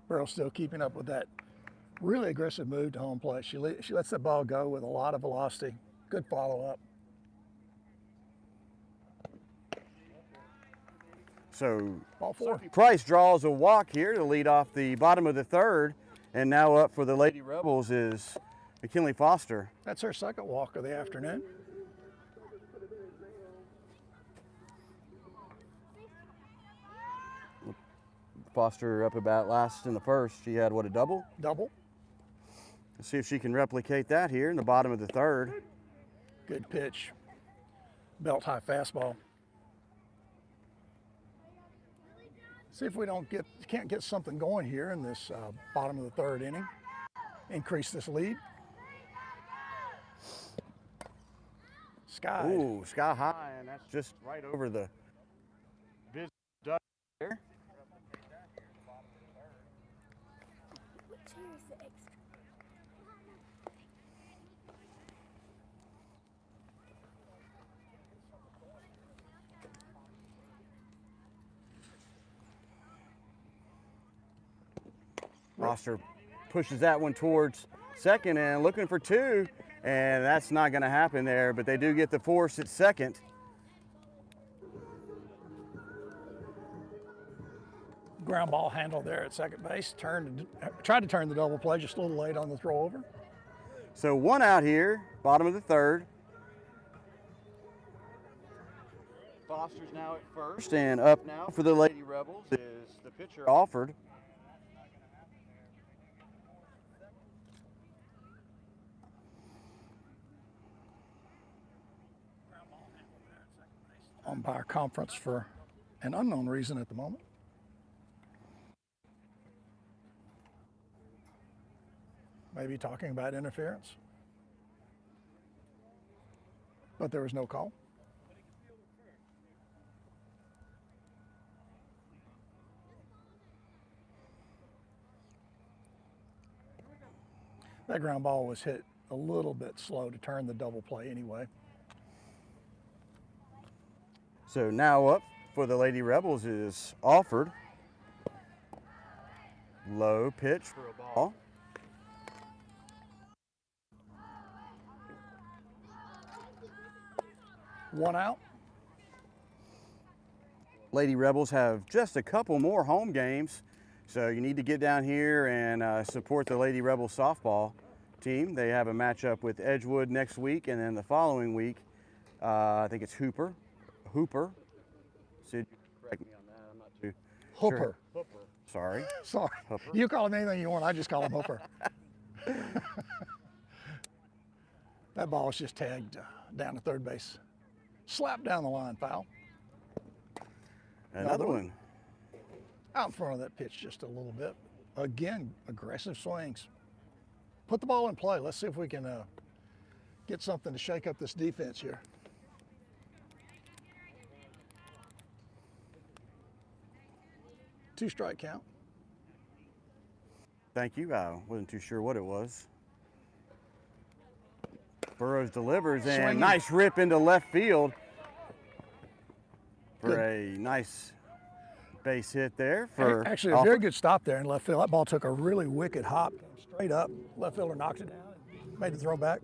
Burrow's still keeping up with that really aggressive move to home plate. She lets the ball go with a lot of velocity. Good follow-up. So Ball 4. Price draws a walk here to lead off the bottom of the 3rd. And now up for the Lady Rebels is McKinley Foster. That's her 2nd walk of the afternoon. Foster up about last in the 1st. She had, what, a double? Double. Let's see if she can replicate that here in the bottom of the 3rd. Good pitch. Belt high fastball. See if we can't get something going here in this bottom of the 3rd inning. Increase this lead. Sky. Ooh, sky high, and that's just right over the business duck there. Foster. Foster pushes that one towards second and looking for two, and that's not going to happen there, but they do get the force at second. Ground ball handled there at second base. Tried to turn the double play, just a little late on the throw over. So one out here, bottom of the third. Foster's now at first, and up now for the Lady Rebels is the pitcher Alford. Umpire conference for an unknown reason at the moment. Maybe talking about interference, but there was no call. That ground ball was hit a little bit slow to turn the double play anyway. So now up for the Lady Rebels is Alford. Low pitch for a ball. One out. Lady Rebels have just a couple more home games, so you need to get down here and support the Lady Rebels softball team. They have a matchup with Edgewood next week, and then the following week, I think it's Hooper. Sid, correct me on that. I'm not too Hooper. sure. Hooper. Sorry. Sorry. Hooper. You call him anything you want. I just call him Hooper. That ball was just tagged down to third base. Slapped down the line, foul. Another one. Out in front of that pitch just a little bit. Again, aggressive swings. Put the ball in play. Let's see if we can get something to shake up this defense here. Two strike count. Thank you. I wasn't too sure what it was. Burrows delivers, and Swinging. nice rip into left field for Good. a nice base hit there for Actually, a very good stop there in left field. That ball took a really wicked hop, straight up. Left fielder knocked it down and made the throw back.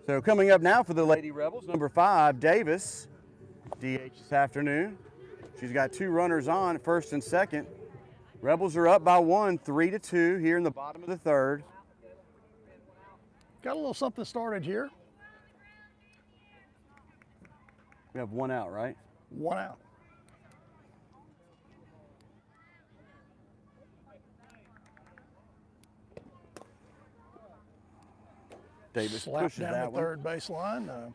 So coming up now for the Lady Rebels, number 5, Davis, DH this afternoon. She's got 2 runners on, first and second. Rebels are up by 1, 3-2 here in the bottom of the third. Got a little something started here. We have 1 out, right? 1 out. Davis Slapped pushes down that the one. third baseline.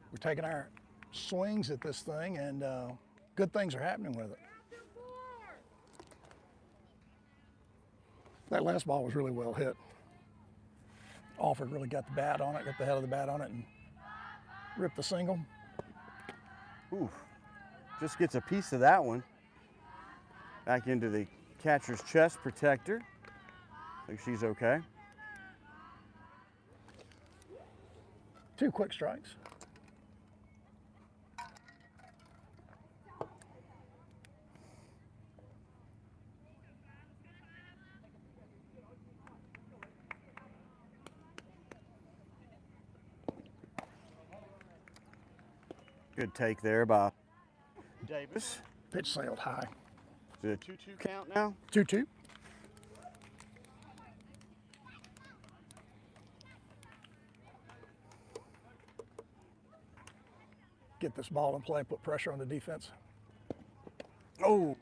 We're taking our swings at this thing, and good things are happening with it. That last ball was really well hit. Alford really got the bat on it, got the head of the bat on it, and ripped the single. Ooh, just gets a piece of that one. Back into the catcher's chest protector. I think she's okay. 2 quick strikes. Good take there by Davis. Pitch sailed high. Is it a 2-2 count now? 2-2. Get this ball in play, put pressure on the defense. Oh,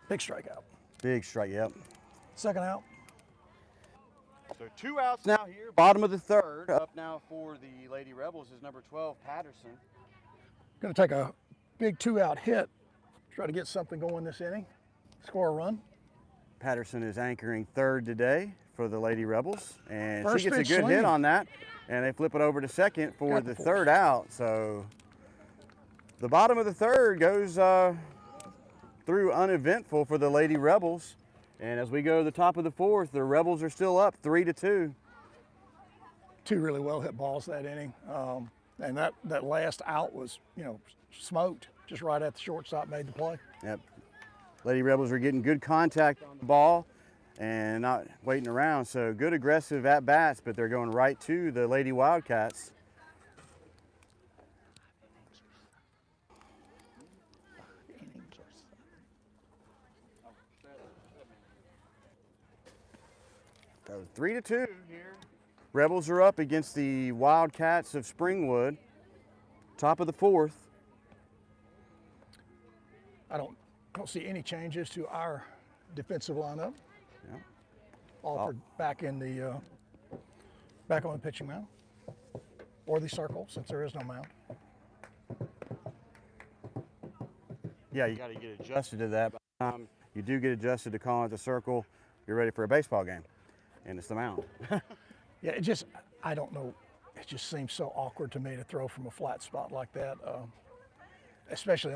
Big strikeout. big strike, yep. Second out. So 2 outs now here, bottom of the third. Up now for the Lady Rebels is number 12, Patterson. Going to take a big 2-out hit. Try to get something going this inning. Score a run. Patterson is anchoring third today for the Lady Rebels, and First she gets a pitch good hit swing. on that, and they flip it over to second for Got the the force. third out. So the bottom of the third goes through uneventful for the Lady Rebels, and as we go to the top of the fourth, the Rebels are still up 3-2. 2 really well hit balls that inning. And that last out was, smoked. Just right at the shortstop, made the play. Yep. Lady Rebels are getting good contact on the ball and not waiting around. So good aggressive at-bats, but they're going right to the Lady Wildcats. So 3-2 here. Rebels are up against the Wildcats of Springwood. Top of the fourth. I don't see any changes to our defensive lineup. Yeah. Alford back in the back on the pitching mound, or the circle, since there is no mound. Yeah, you got to get adjusted to that. By the time you do get adjusted to calling it the circle, you're ready for a baseball game, and it's the mound. Yeah, I don't know, it just seems so awkward to me to throw from a flat spot like that, especially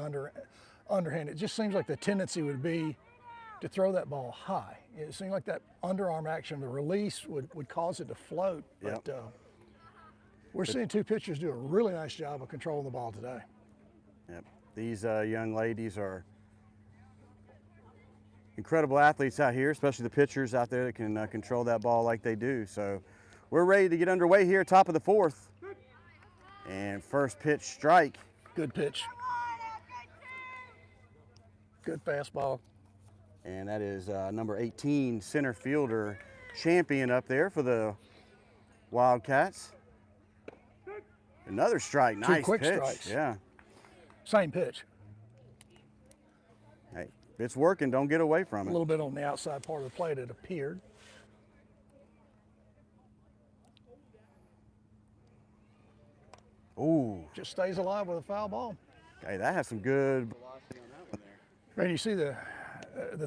underhand. It just seems like the tendency would be to throw that ball high. It seemed like that underarm action, the release would cause it to float. Yep. But we're seeing two pitchers do a really nice job of controlling the ball today. Yep. These young ladies are incredible athletes out here, especially the pitchers out there that can control that ball like they do. So we're ready to get underway here, top of the fourth. And first pitch strike. Good pitch. Good fastball. And that is number 18 center fielder Champion up there for the Wildcats. Another strike, nice quick pitch. strikes. Yeah. Same pitch. Hey, if it's working, don't get away from A it. little bit on the outside part of the plate, it appeared. Ooh, Just stays alive with a foul ball. hey, that has some good velocity on that one there. And you see the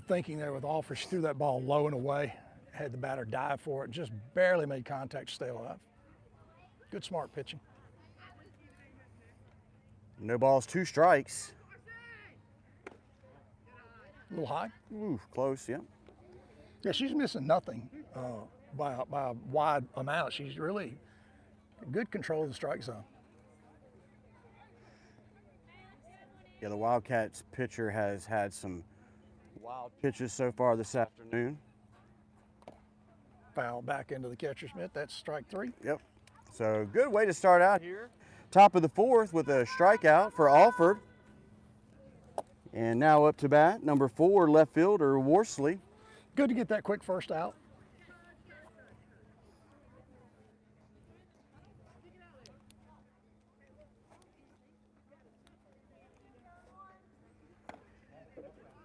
thinking there with Alford. She threw that ball low and away, had the batter dive for it, just barely made contact to stay alive. Good, smart pitching. No balls, 2 strikes. A little high. Ooh, close, yeah. Yeah, she's missing nothing by a wide amount. She's really good control of the strike zone. Yeah, the Wildcats pitcher has had some wild pitches so far this afternoon. Foul back into the catcher's mitt. That's strike 3. Yep. So good way to start out here. Top of the fourth with a strikeout for Alford. And now up to bat, number 4, left fielder Worsley. Good to get that quick first out.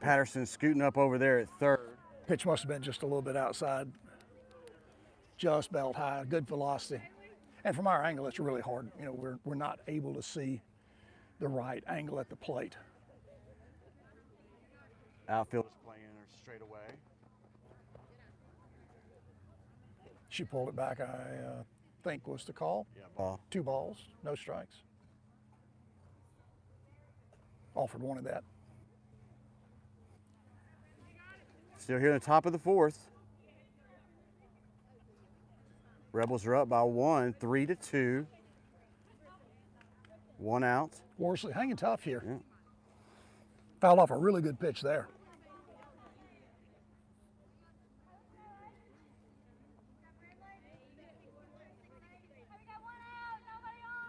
Patterson scooting up over there at third. Pitch must have been just a little bit outside. Just belt high, good velocity. And from our angle, it's really hard. You know, we're not able to see the right angle at the plate. Outfield is playing her straight away. She pulled it back, I think was the call. Yeah, ball. 2 balls, no strikes. Alford wanted that. Still here in the top of the fourth. Rebels are up by 1, 3-2. 1 out. Worsley hanging tough here. Yeah. Fouled off a really good pitch there.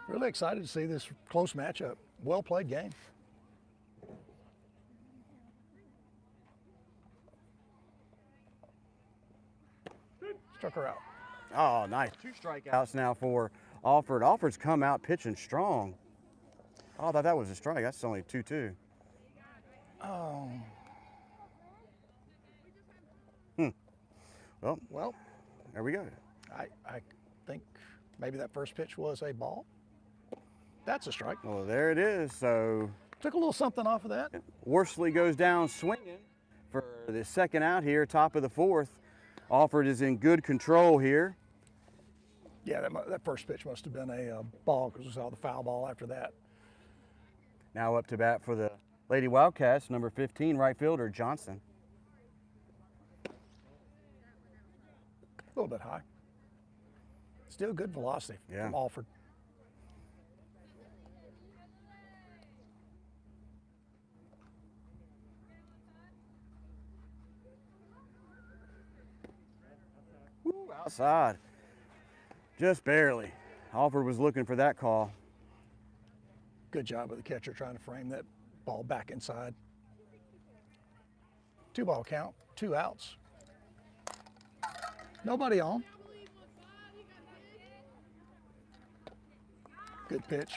Really excited to see this close matchup. Well played game. Struck her out. Oh, nice. 2 strikeouts now for Alford. Alford's come out pitching strong. Oh, I thought that was a strike. That's only 2-2. Oh, Well, there we go. I think maybe that first pitch was a ball. That's a strike. Well, there it is. So Took a little something off of that. Worsley goes down swinging for the second out here, top of the fourth. Alford is in good control here. Yeah, that first pitch must have been a ball because we saw the foul ball after that. Now up to bat for the Lady Wildcats, number 15, right fielder Johnson. A little bit high. Still good velocity Yeah. from Alford. outside. Just barely. Alford was looking for that call. Good job of the catcher trying to frame that ball back inside. 2-ball count, 2 outs. Nobody on. Good pitch.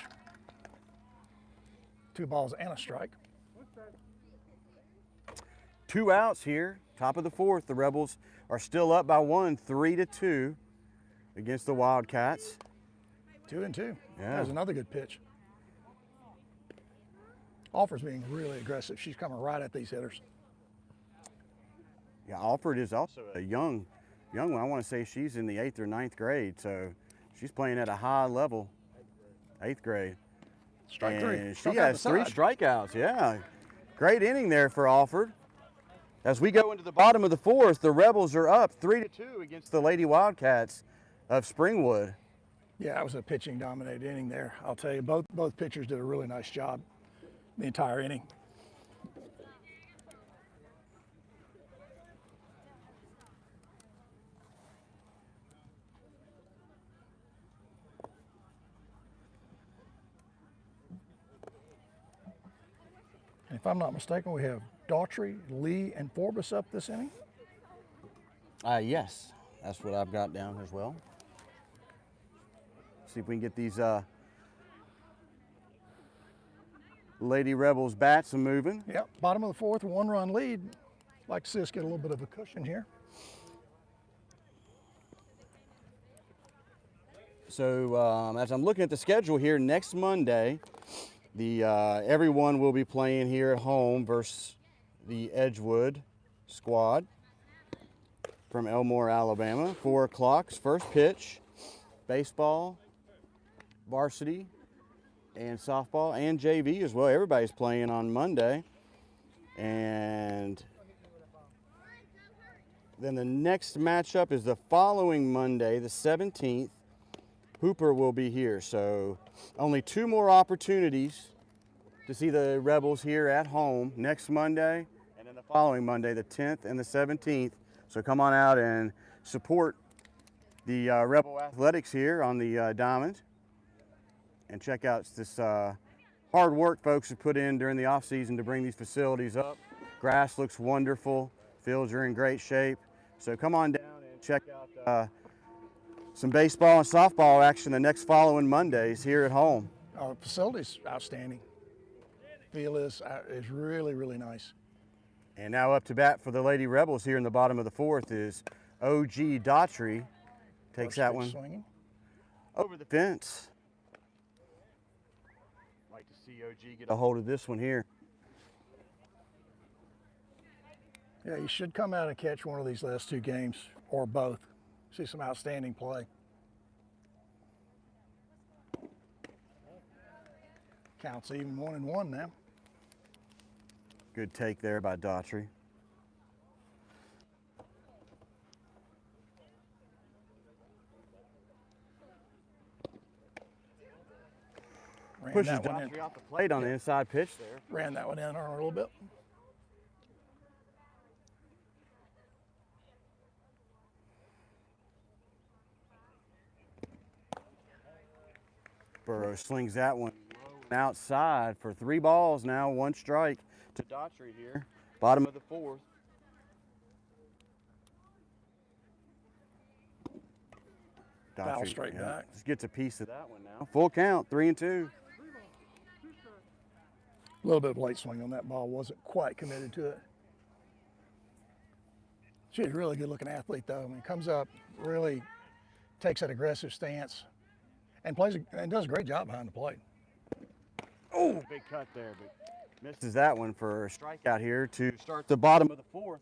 2 balls and a strike. 2 outs here, top of the 4th. The Rebels are still up by 1, 3-2 against the Wildcats. 2-2. Yeah. That was another good pitch. Alford's being really aggressive. She's coming right at these hitters. Yeah, Alford is also a young one. I want to say she's in the 8th or 9th grade, so she's playing at a high level. 8th grade. Strike 3. And she Struck out has the 3 side. strikeouts. Yeah, great inning there for Alford. As we go into the bottom of the 4th, the Rebels are up 3-2 against the Lady Wildcats of Springwood. Yeah, it was a pitching dominated inning there. I'll tell you, both pitchers did a really nice job the entire inning. If I'm not mistaken, we have Daughtry, Lee, and Forbes up this inning. Yes, that's what I've got down as well. See if we can get these Lady Rebels bats moving. Yep, bottom of the 4th, 1-run lead. Like to see us get a little bit of a cushion here. So as I'm looking at the schedule here, next Monday, everyone will be playing here at home versus the Edgewood squad from Elmore, Alabama. 4 o'clock, first pitch, baseball, varsity, and softball, and JV as well. Everybody's playing on Monday. And then the next matchup is the following Monday, the 17th. Hooper will be here, so only 2 more opportunities to see the Rebels here at home next Monday, and then the following Monday, the 10th and the 17th. So come on out and support the Rebel Athletics here on the Diamond, and check out this hard work folks have put in during the off season to bring these facilities up. Grass looks wonderful, fields are in great shape. So come on down and check out some baseball and softball action the next following Mondays here at home. Our facility's outstanding. Field is really, really nice. And now up to bat for the Lady Rebels here in the bottom of the 4th is O.G. Daughtry. Takes that one Swinging. over the fence. Like to see O.G. get a hold of this one here. Yeah, you should come out and catch one of these last 2 games, or both. See some outstanding play. Counts even 1-1 now. Good take there by Daughtry. Pushes Daughtry off the plate on the inside pitch there. Ran that one in a little bit. Burrow slings that one outside for 3 balls now, 1 strike to Daughtry here. Bottom of the 4th. Foul straight back. Just gets a piece of that one now. Full count, 3-2. A little bit of late swing on that ball. Wasn't quite committed to it. She's a really good looking athlete though. I mean, comes up, really takes that aggressive stance and does a great job behind the plate. Oh, big cut there, but misses that one for a strikeout here to start the bottom of the 4th.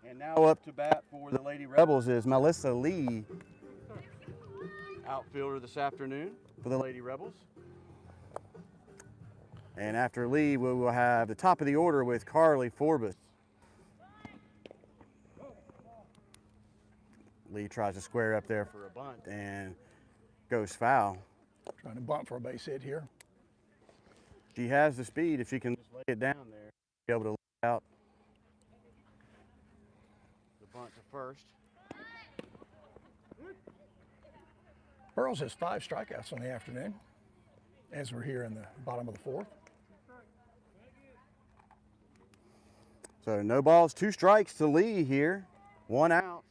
And now up to bat for the Lady Rebels is Melissa Lee, outfielder this afternoon for the Lady Rebels. And after Lee, we will have the top of the order with Carly Forbes. Lee tries to square up there for a bunt and goes foul. Trying to bunt for a base hit here. She has the speed if she can just lay it down there, be able to lay out the bunt to first. Burroughs has 5 strikeouts on the afternoon as we're here in the bottom of the 4th. So no balls, 2 strikes to Lee here. 1 out.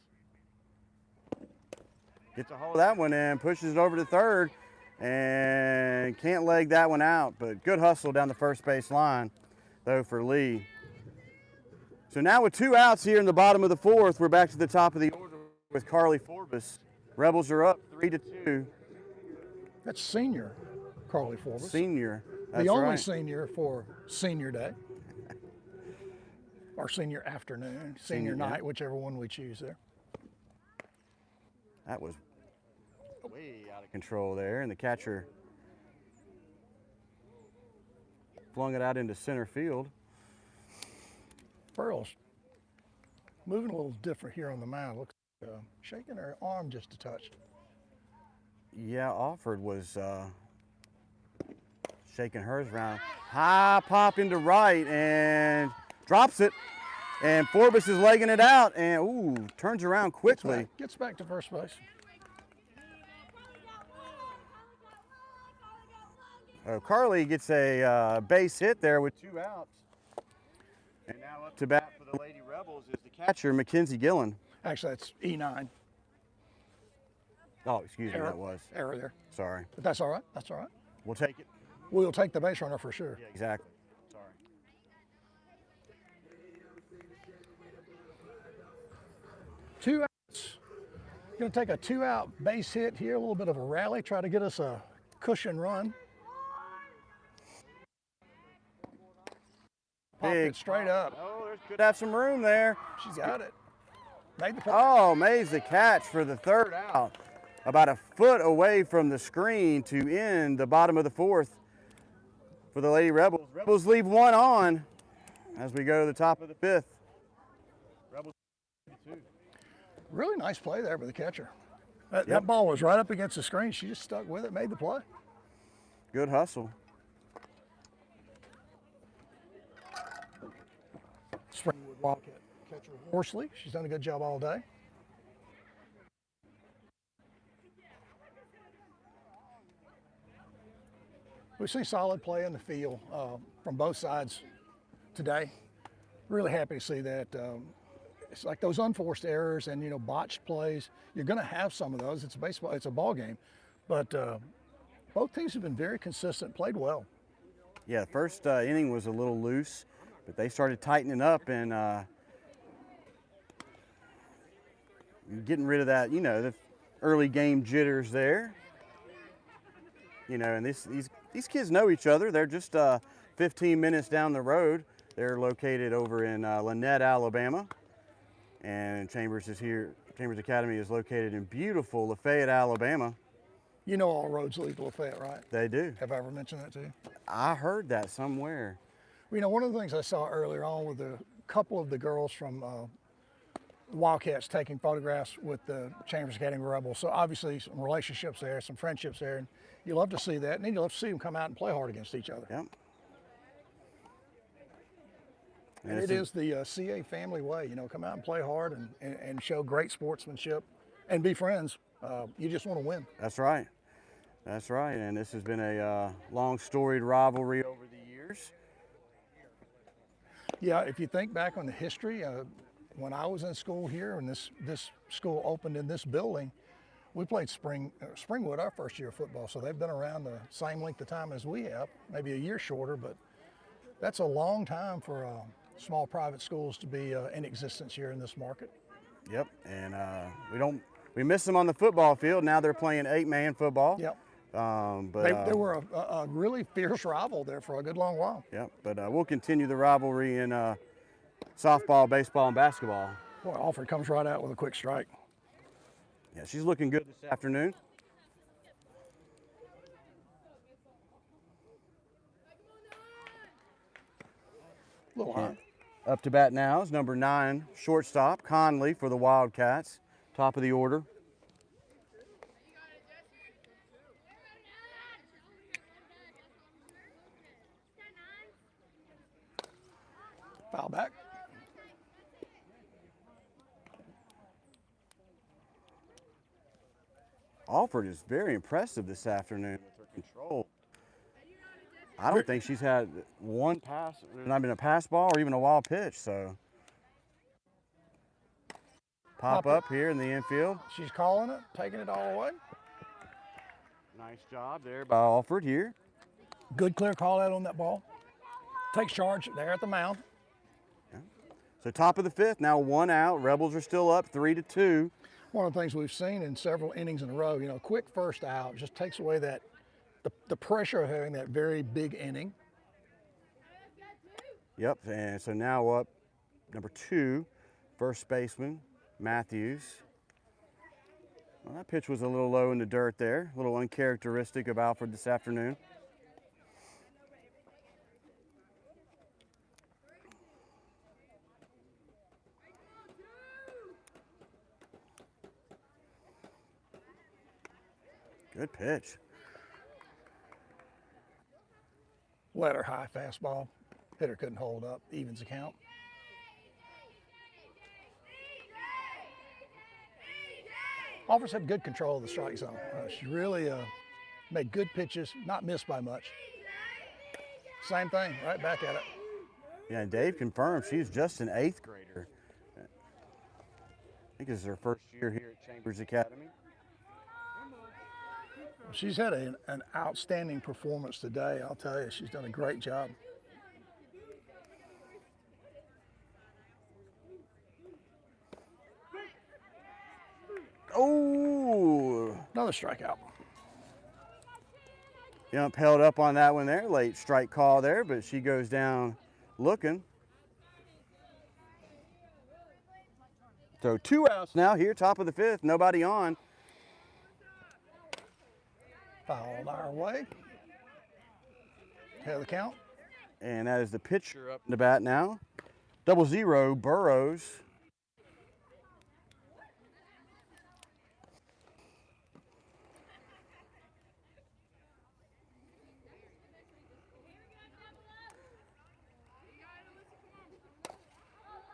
Gets a hold of that one and pushes it over to third and can't leg that one out, but good hustle down the first base line though for Lee. So now with 2 outs here in the bottom of the 4th, we're back to the top of the order with Carly Forbes. Rebels are up 3-2. That's senior Carly Forbes. Senior. That's the only right. senior for senior day. Or senior afternoon, senior night, yeah. whichever one we choose there. That was way out of control there, and the catcher flung it out into center field. Pearl's moving a little different here on the mound. Looks like shaking her arm just a touch. Yeah, Alford was shaking hers around. High pop into right and drops it. And Forbes is legging it out and ooh, turns around quickly. Gets back to first base. Oh, Carly gets a base hit there with 2 outs. And now up to bat for the Lady Rebels is the catcher, Mackenzie Gillen. Actually, that's E9. Oh, excuse me, Error. that was. Error there. Sorry. But that's all right. That's all right. We'll take it. We'll take the base runner for sure. Yeah, exactly. Sorry. 2 outs. Going to take a 2-out base hit here, a little bit of a rally, try to get us a cushion run. Popped it straight up. Oh, there could have some room there. She's got it. Made the play. Oh, Mays the catch for the 3rd out. About a foot away from the screen to end the bottom of the 4th for the Lady Rebels. Rebels leave 1 on as we go to the top of the 5th. Rebels 2. Really nice play there by the catcher. That ball was right up against the screen. She just stuck with it, made the play. Good hustle. Springwood Wildcat catcher Horsley. She's done a good job all day. We've seen solid play in the field from both sides today. Really happy to see that. It's like those unforced errors and botched plays. You're going to have some of those. It's baseball. It's a ball game, but both teams have been very consistent. Played well. Yeah, the first inning was a little loose, but they started tightening up and getting rid of that. The early game jitters there. And these kids know each other. They're just 15 minutes down the road. They're located over in Lynette, Alabama. And Chambers Academy is located in beautiful Lafayette, Alabama. You know all roads lead to Lafayette, right? They do. Have I ever mentioned that to you? I heard that somewhere. Well, one of the things I saw earlier on with a couple of the girls from Wildcats taking photographs with the Chambers Academy Rebels. So obviously some relationships there, some friendships there. And you love to see that. And then you love to see them come out and play hard against each other. Yep. And it is the CA family way, come out and play hard and show great sportsmanship and be friends. You just want to win. That's right. That's right. And this has been a long storied rivalry over the years. Yeah, if you think back on the history, when I was in school here and this school opened in this building, we played Springwood our first year of football. So they've been around the same length of time as we have, maybe a year shorter, but that's a long time for small private schools to be in existence here in this market. Yep, and we miss them on the football field. Now they're playing 8-man football. Yep. But they were a really fierce rival there for a good long while. Yep, but we'll continue the rivalry in softball, baseball, and basketball. Boy, Alford comes right out with a quick strike. Yeah, she's looking good this afternoon. Little high. Up to bat now is number 9, shortstop, Conley for the Wildcats, top of the order. Foul back. Alford is very impressive this afternoon with her control. I don't think she's had one pass, not been a pass ball or even a wild pitch. So pop up here in the infield. She's calling it, taking it all away. Nice job there by Alford here. Good clear call out on that ball. Takes charge there at the mound. So top of the fifth, now 1 out. Rebels are still up 3-2. One of the things we've seen in several innings in a row, you know, quick first out just takes away that the pressure of having that very big inning. Yep, and so now up number 2, first baseman, Matthews. Well, that pitch was a little low in the dirt there, a little uncharacteristic of Alford this afternoon. Good pitch. Let her high fastball. Hitter couldn't hold up. Evens the count. Alford's had good control of the strike zone. She really made good pitches, not missed by much. Same thing, right back at it. Yeah, and Dave confirmed she's just an 8th grader. I think this is her first year here at Chambers Academy. She's had an outstanding performance today. I'll tell you, she's done a great job. Oh! Another strikeout. The ump held up on that one there. Late strike call there, but she goes down looking. So 2 outs now here, top of the fifth, nobody on. Fouled our way. Head of the count. And that is the pitcher up in the bat now. 0-0, Burrows.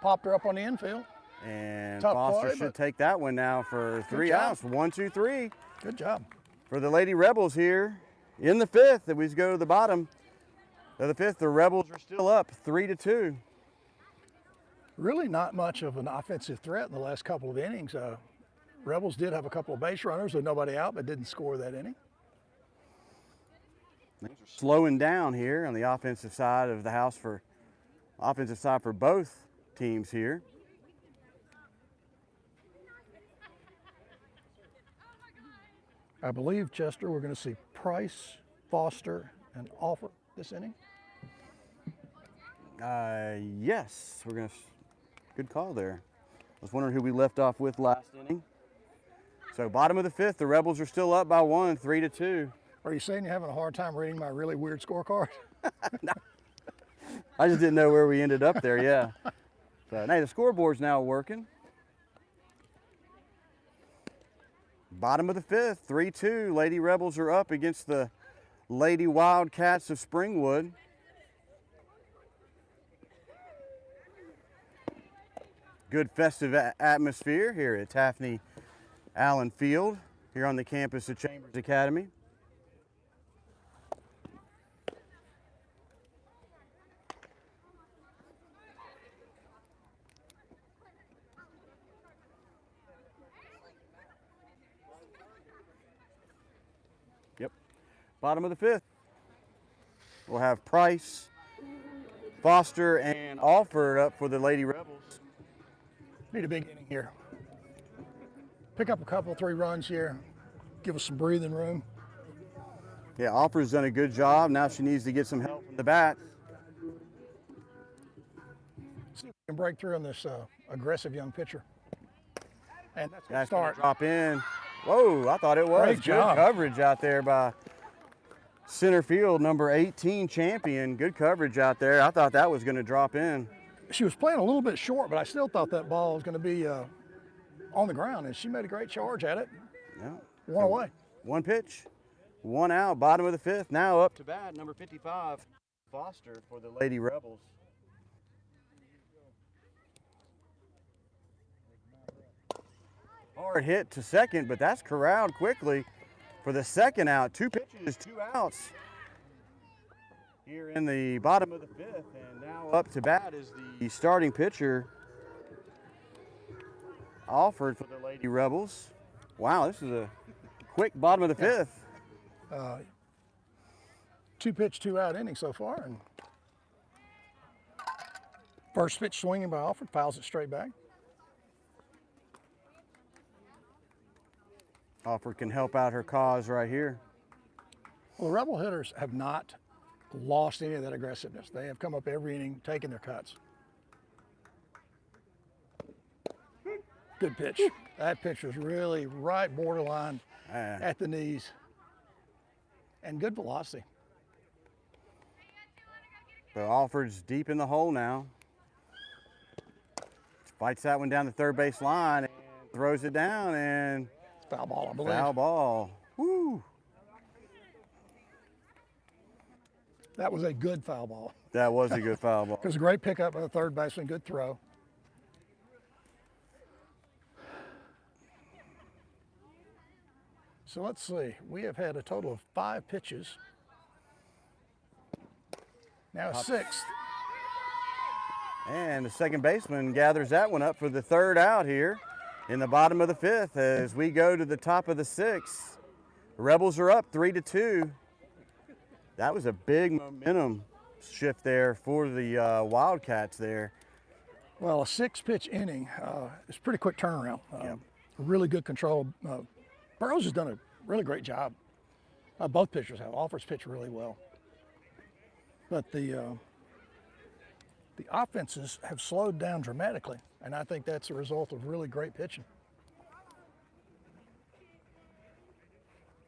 Popped her up on the infield. And Tough Foster play, should but take that one now for 3 job. outs. 1, 2, 3 Good job. for the Lady Rebels here in the fifth. If we go to the bottom of the fifth, the Rebels are still up 3-2. Really not much of an offensive threat in the last couple of innings. Rebels did have a couple of base runners with nobody out, but didn't score that inning. Things are slowing down here on the offensive side of the house for both teams here. I believe, Chester, we're going to see Price, Foster, and Alford this inning. Yes, we're going to. Good call there. I was wondering who we left off with last inning. So bottom of the fifth, the Rebels are still up by 1, 3-2. Are you saying you're having a hard time reading my really weird scorecard? I just didn't know where we ended up there, yeah. So, hey, the scoreboard's now working. Bottom of the fifth, 3-2. Lady Rebels are up against the Lady Wildcats of Springwood. Good festive atmosphere here at Taffney Allen Field, here on the campus of Chambers Academy. Yep, bottom of the fifth. We'll have Price, Foster, and Alford up for the Lady Rebels. Need a big inning here. Pick up a couple, 3 runs here. Give us some breathing room. Yeah, Alford's done a good job. Now she needs to get some help from the bat. See if we can break through on this aggressive young pitcher. And that's a That's start. gonna drop in. Whoa, I thought it was. Great Good job. coverage out there by center field, number 18 champion. Good coverage out there. I thought that was going to drop in. She was playing a little bit short, but I still thought that ball was going to be on the ground, and she made a great charge at it. Yeah. One away. 1 pitch, 1 out, bottom of the fifth. Now up to bat, number 55, Foster for the Lady Rebels. Hard hit to second, but that's corralled quickly for the second out. 2 pitches, 2 outs here in the bottom of the 5th. And now up to bat is the starting pitcher, Alford, for the Lady Rebels. Wow, this is a quick bottom of the 5th. 2 pitch, 2 out inning so far. And first pitch swinging by Alford, fouls it straight back. Alford can help out her cause right here. Well, the Rebel hitters have not lost any of that aggressiveness. They have come up every inning, taking their cuts. Good pitch. That pitch was really right borderline at the knees. And good velocity. So Alford's deep in the hole now. Fights that one down the third base line and throws it down, and Foul ball, I believe. foul ball. Woo! That was a good foul ball. That was a good foul ball. It was a great pickup by the third baseman, good throw. So let's see, we have had a total of 5 pitches. Now a 6th. And the second baseman gathers that one up for the third out here in the bottom of the 5th as we go to the top of the 6th. The Rebels are up 3-2. That was a big momentum shift there for the Wildcats there. Well, a 6-pitch inning is a pretty quick turnaround. Really good control. Burroughs has done a really great job. Both pitchers have. Alford's pitched really well. But the offenses have slowed down dramatically, and I think that's a result of really great pitching.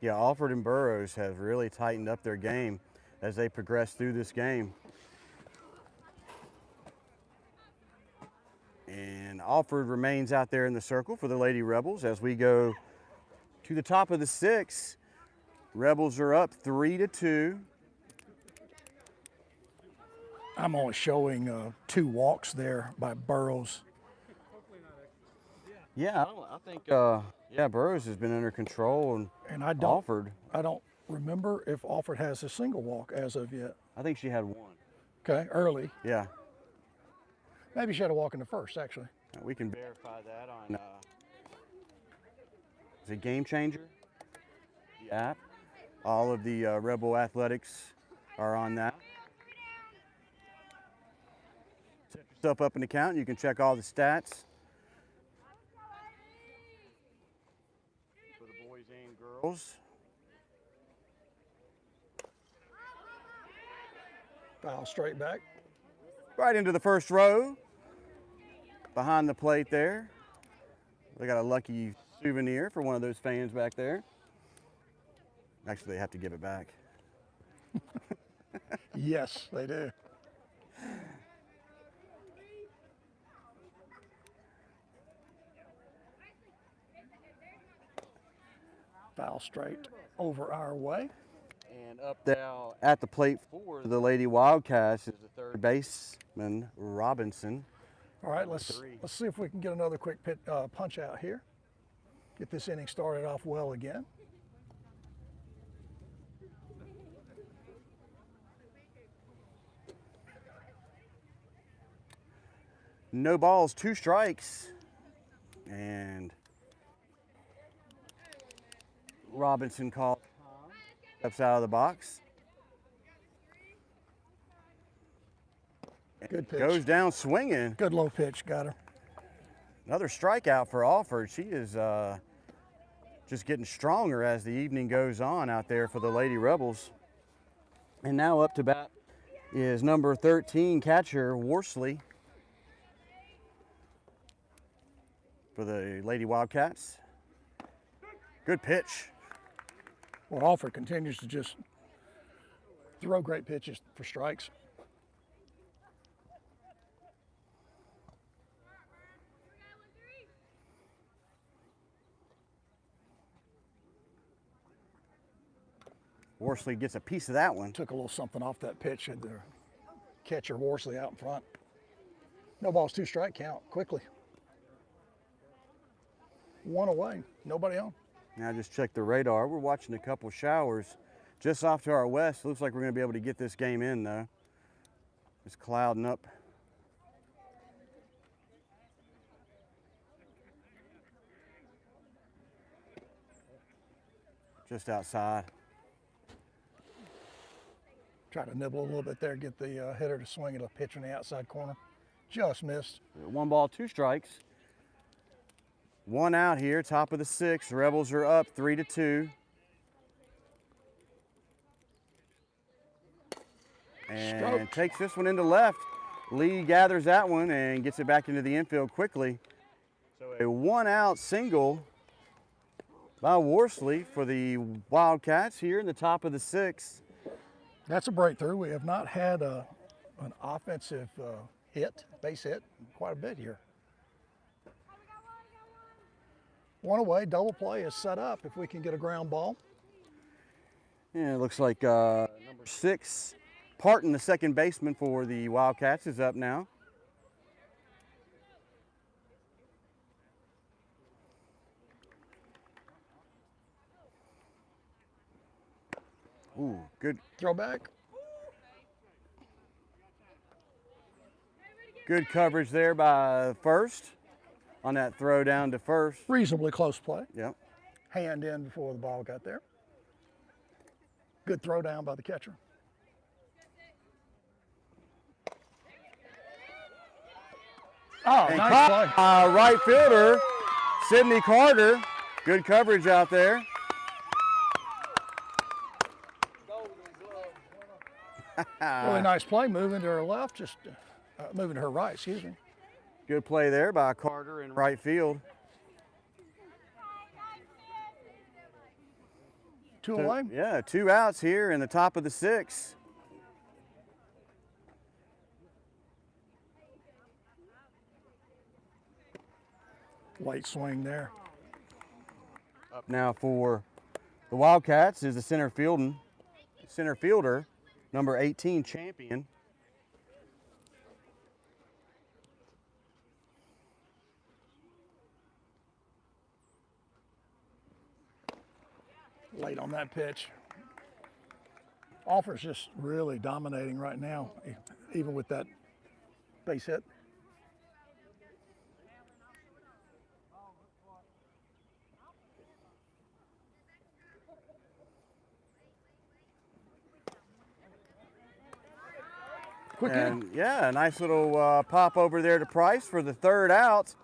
Yeah, Alford and Burroughs have really tightened up their game as they progress through this game. And Alford remains out there in the circle for the Lady Rebels as we go to the top of the 6th. Rebels are up 3-2. I'm only showing 2 walks there by Burroughs. Yeah, I think Burroughs has been under control, and I don't remember if Alford has a single walk as of yet. I think she had 1. Okay, early. Yeah. Maybe she had a walk in the first, actually. We can verify that on is it Game Changer, the app. All of the Rebel Athletics are on that. Set yourself up an account, you can check all the stats for the boys and girls. Foul straight back. Right into the first row, behind the plate there. They got a lucky souvenir for one of those fans back there. Actually, they have to give it back. Yes, they do. Foul straight over our way. And up now at the plate for the Lady Wildcats is the third baseman, Robinson. All right, let's see if we can get another quick punch out here. Get this inning started off well again. No balls, 2 strikes. And Robinson calls, steps out of the box. Good pitch. Goes down swinging. Good low pitch, got her. Another strikeout for Alford. She is just getting stronger as the evening goes on out there for the Lady Rebels. And now up to bat is number 13 catcher Worsley for the Lady Wildcats. Good pitch. Well, Alford continues to just throw great pitches for strikes. Worsley gets a piece of that one. Took a little something off that pitch. Had the catcher Worsley out in front. No balls, 2 strike count quickly. One away, nobody on. Now just check the radar. We're watching a couple showers just off to our west. Looks like we're going to be able to get this game in though. It's clouding up. Just outside. Try to nibble a little bit there, get the hitter to swing at a pitch in the outside corner. Just missed. 1 ball, 2 strikes. 1 out here, top of the 6th. The Rebels are up 3-2. And Stroke. takes this one into left. Lee gathers that one and gets it back into the infield quickly. So a 1-out single by Worsley for the Wildcats here in the top of the 6th. That's a breakthrough. We have not had an offensive base hit, quite a bit here. 1 away, double play is set up if we can get a ground ball. Yeah, it looks like number 6, Parton, the second baseman for the Wildcats, is up now. Ooh, good. Throwback. Good coverage there by first on that throw down to first. Reasonably close play. Yep. Hand in before the ball got there. Good throw down by the catcher. Oh, And nice play. right fielder, Sidney Carter. Good coverage out there. Really nice play, moving to her left, just moving to her right, excuse me. Good play there by Carter in right field. 2 away. Yeah, 2 outs here in the top of the 6th. Late swing there. Up now for the Wildcats is the center fielder, number 18, Champion. Late on that pitch. Offer's just really dominating right now, even with that base hit. Quick And inning. yeah, a nice little pop over there to Price for the 3rd out.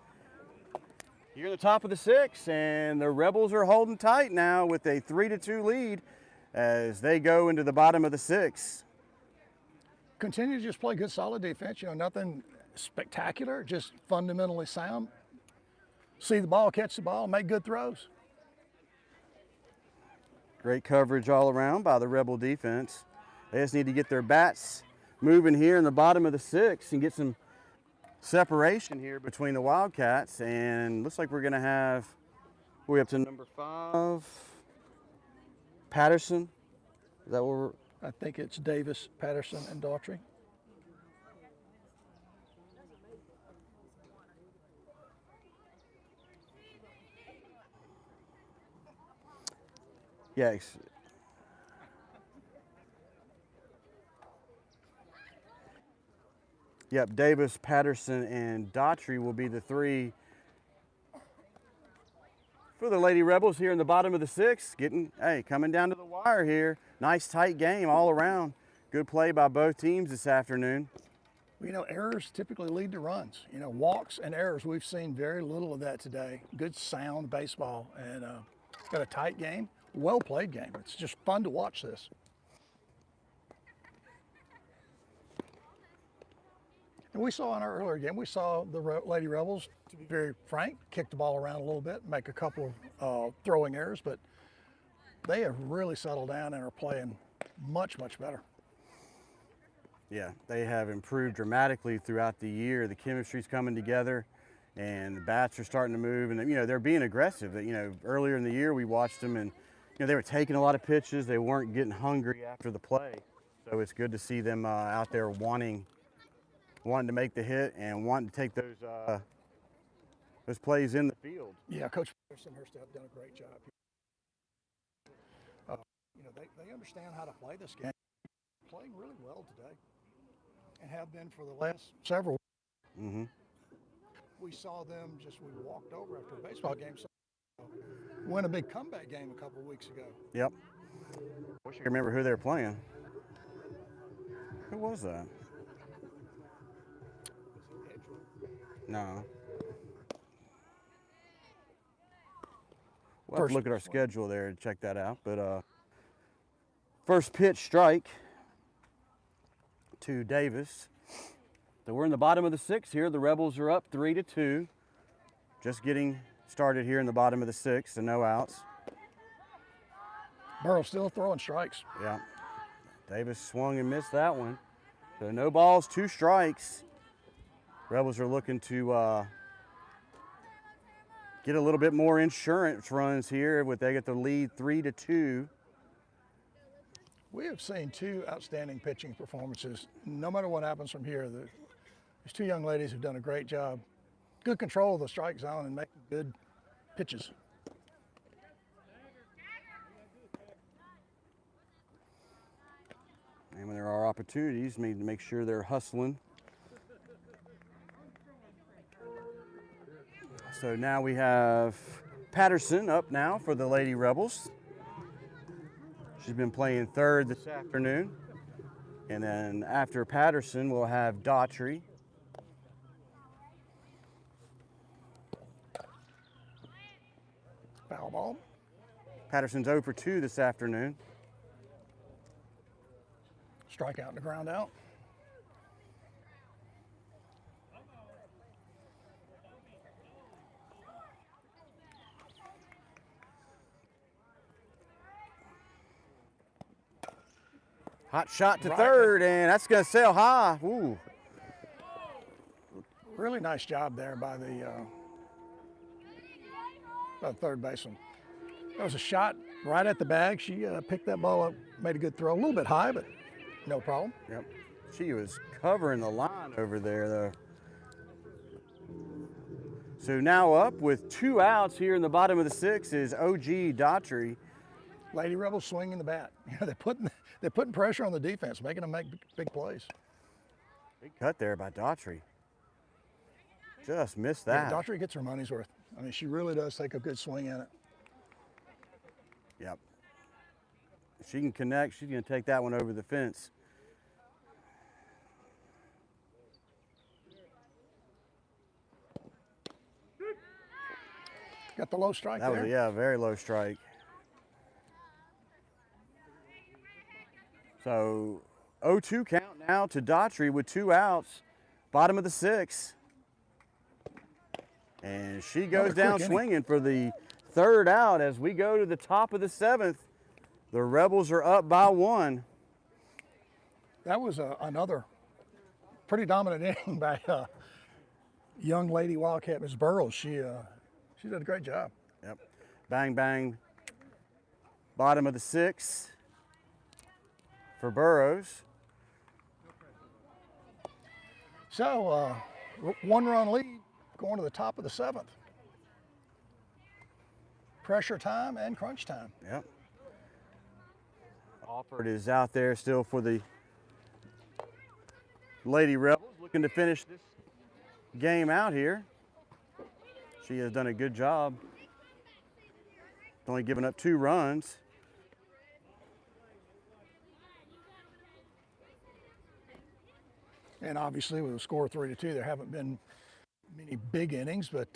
Here in the top of the 6th, and the Rebels are holding tight now with a 3-2 lead as they go into the bottom of the 6th. Continue to just play good, solid defense. You know, nothing spectacular, just fundamentally sound. See the ball, catch the ball, make good throws. Great coverage all around by the Rebel defense. They just need to get their bats moving here in the bottom of the 6th and get some separation here between the Wildcats. And looks like we're going to have, we're up to number 5, Patterson. Is that what we're? I think it's Davis, Patterson, and Daughtry. Yes. Yep, Davis, Patterson, and Daughtry will be the 3 for the Lady Rebels here in the bottom of the 6th. Coming down to the wire here. Nice tight game all around. Good play by both teams this afternoon. You know, errors typically lead to runs. You know, walks and errors, we've seen very little of that today. Good sound baseball, and got a tight game, well played game. It's just fun to watch this. And we saw in our earlier game, we saw the Lady Rebels, to be very frank, kick the ball around a little bit, make a couple of throwing errors, but they have really settled down and are playing much, much better. Yeah, they have improved dramatically throughout the year. The chemistry's coming together, and the bats are starting to move, and they're being aggressive. Earlier in the year we watched them, and they were taking a lot of pitches. They weren't getting hungry after the play, so it's good to see them out there wanting to make the hit and wanting to take those those plays in the field. Yeah, Coach Patterson-Hurst have done a great job. You know, they understand how to play this game. Playing really well today, and have been for the last several. Mm-hmm. We saw them we walked over after a baseball game. So win a big comeback game a couple of weeks ago. Yep. Wish I could remember who they were playing. Who was that? No. We'll have to look at our schedule there and check that out. But first pitch strike to Davis. So we're in the bottom of the sixth here. The Rebels are up 3-2. Just getting started here in the bottom of the sixth, and no outs. Burrow still throwing strikes. Yeah. Davis swung and missed that one. So no balls, 2 strikes. Rebels are looking to get a little bit more insurance runs here. They get the lead 3-2. We have seen 2 outstanding pitching performances. No matter what happens from here, these 2 young ladies have done a great job. Good control of the strike zone and making good pitches. And when there are opportunities, we need to make sure they're hustling. So now we have Patterson up now for the Lady Rebels. She's been playing third this afternoon. And then after Patterson, we'll have Daughtry. Foul ball. Patterson's 0 for 2 this afternoon. Strikeout and a ground out. Hot shot to third, and that's going to sail high. Ooh. Really nice job there by the third baseman. That was a shot right at the bag. She picked that ball up, made a good throw. A little bit high, but no problem. Yep. She was covering the line over there, though. So now up with 2 outs here in the bottom of the sixth is OG Daughtry. Lady Rebels swinging the bat. You know, they're putting pressure on the defense, making them make big plays. Big cut there by Daughtry. Just missed that. Yeah, Daughtry gets her money's worth. I mean, she really does take a good swing at it. Yep. If she can connect, she's going to take that one over the fence. Got the low strike That there. was, yeah, very low strike. So 0-2 count now to Daughtry with 2 outs. Bottom of the sixth. And she goes down swinging for the 3rd out as we go to the top of the 7th. The Rebels are up by 1. That was another pretty dominant inning by young lady Wildcat, Ms. Burrows. She did a great job. Yep. Bang, bang. Bottom of the 6th for Burrows. So 1-run lead going to the top of the 7th. Pressure time and crunch time. Yep. Alford is out there still for the Lady Rebels, looking to finish this game out here. She has done a good job. Only given up 2 runs. And obviously with a score 3-2, there haven't been many big innings, but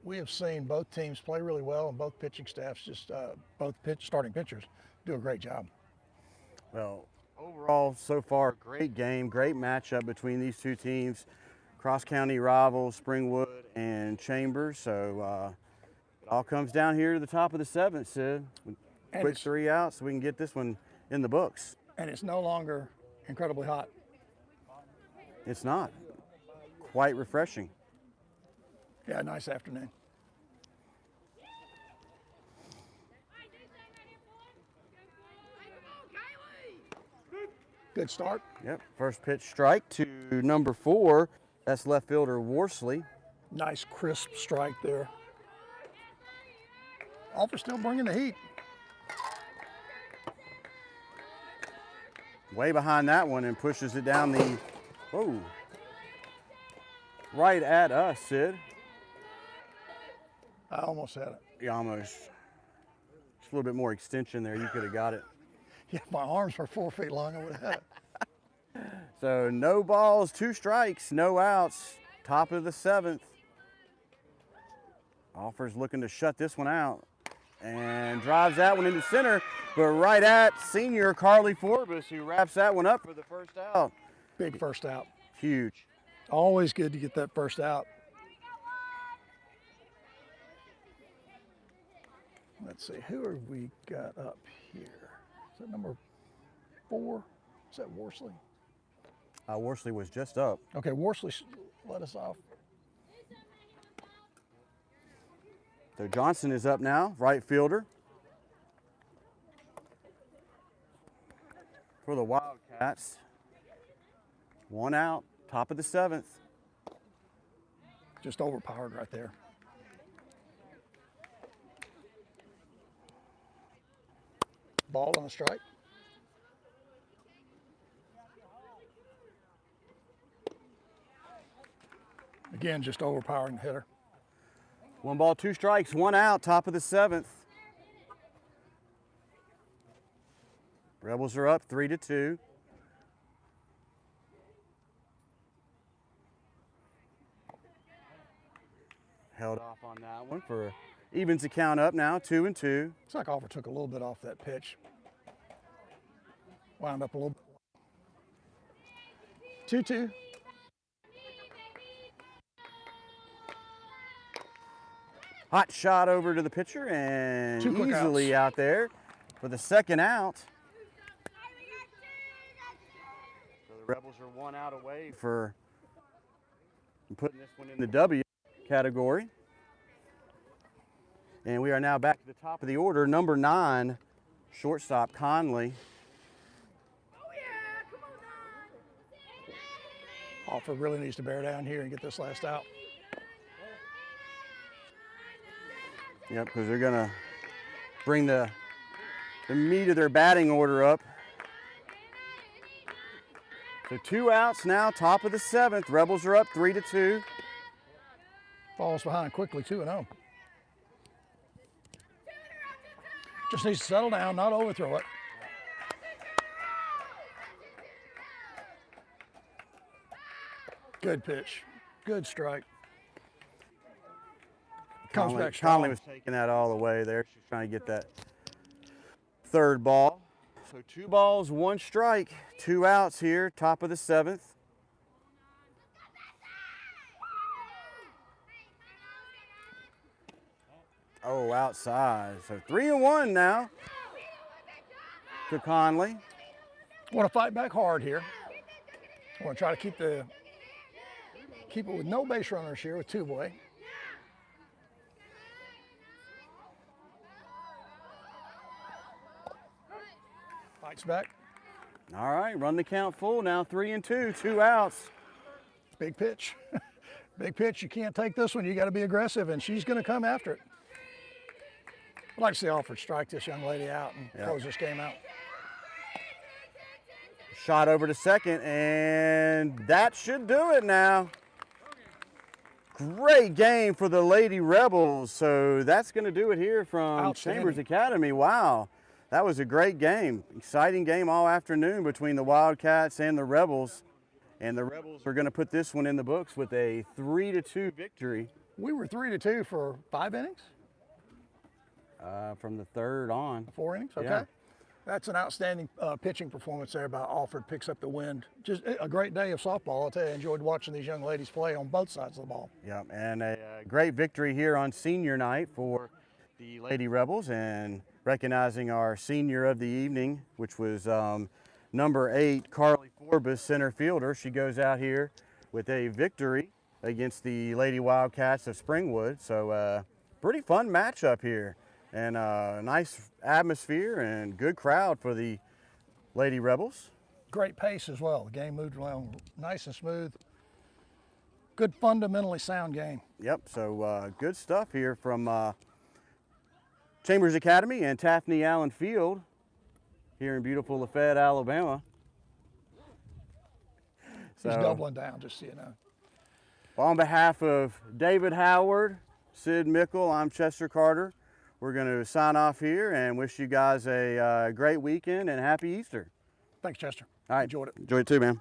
we have seen both teams play really well, and both pitching staffs, both starting pitchers, do a great job. Well, overall, so far, great game, great matchup between these 2 teams. Cross-county rivals, Springwood and Chambers. So it all comes down here to the top of the 7th, Sid. Quick 3 outs so we can get this one in the books. And it's no longer incredibly hot. It's not. Quite refreshing. Yeah, nice afternoon. Good start. Yep, first pitch strike to number 4. That's left fielder Worsley. Nice crisp strike there. Alford still bringing the heat. Way behind that one and pushes it down the, whoa, right at us, Sid. I almost had it. You almost, just a little bit more extension there, you could have got it. Yeah, if my arms were 4 feet long, I would have had it. So no balls, 2 strikes, no outs, top of the 7th. Alford's looking to shut this one out and drives that one into center, but right at senior Carly Forbes, who wraps that one up for the first out. Big first out. Huge. Always good to get that first out. Let's see, who have we got up here? Is that number 4? Is that Worsley? Worsley was just up. Okay, Worsley let us off. So Johnson is up now, right fielder. For the Wildcats. 1 out, top of the 7th. Just overpowered right there. Ball on the strike. Again, just overpowering the hitter. 1 ball, 2 strikes, 1 out, top of the 7th. Rebels are up 3-2. Held off on that one for evens the count up now, 2-2. Looks like Alford took a little bit off that pitch. Wound up a little bit. 2-2. Hot shot over to the pitcher and 2 quick easily outs out there for the 2nd out. So the Rebels are 1 out away for putting this one in the W category. And we are now back to the top of the order. Number 9, shortstop Conley. Alford really needs to bear down here and get this last out. Yep, because they're going to bring the meat of their batting order up. So 2 outs now, top of the 7th. Rebels are up 3-2. Falls behind quickly, 2-0. Just needs to settle down, not overthrow it. Good pitch, good strike. Comes back strong. Conley was taking that all the way there. She's trying to get that 3rd ball. So 2 balls, 1 strike, 2 outs here, top of the 7th. Oh, outside. So 3-1 now to Conley. Want to fight back hard here. Want to try to keep it with no base runners here with two-way. Fights back. All right, run the count full now, 3-2, 2 outs. Big pitch. Big pitch. You can't take this one. You got to be aggressive, and she's going to come after it. I'd like to see Alford strike this young lady out and close this game out. Shot over to 2nd, and that should do it now. Great game for the Lady Rebels. So that's going to do it here from Chambers Academy. Wow, that was a great game. Exciting game all afternoon between the Wildcats and the Rebels. And the Rebels are going to put this one in the books with a 3-2 victory. We were 3-2 for 5 innings? From the 3rd on. 4 innings, okay. Yeah. That's an outstanding pitching performance there by Alford. Picks up the win. Just a great day of softball. I'll tell you, I enjoyed watching these young ladies play on both sides of the ball. Yeah, and a great victory here on senior night for the Lady Rebels, and recognizing our senior of the evening, which was number 8, Carly Forbes, center fielder. She goes out here with a victory against the Lady Wildcats of Springwood. So pretty fun matchup here. And a nice atmosphere and good crowd for the Lady Rebels. Great pace as well. The game moved along nice and smooth. good fundamentally sound game. Yep, so good stuff here from Chambers Academy and Taffney Allen Field here in beautiful Lafayette, Alabama. He's So, doubling down, just so you know. on behalf of David Howard, Sid Mickle, I'm Chester Carter. We're going to sign off here and wish you guys a great weekend and happy Easter. Thanks, Chester. All right. Enjoyed it. Enjoy it too, man.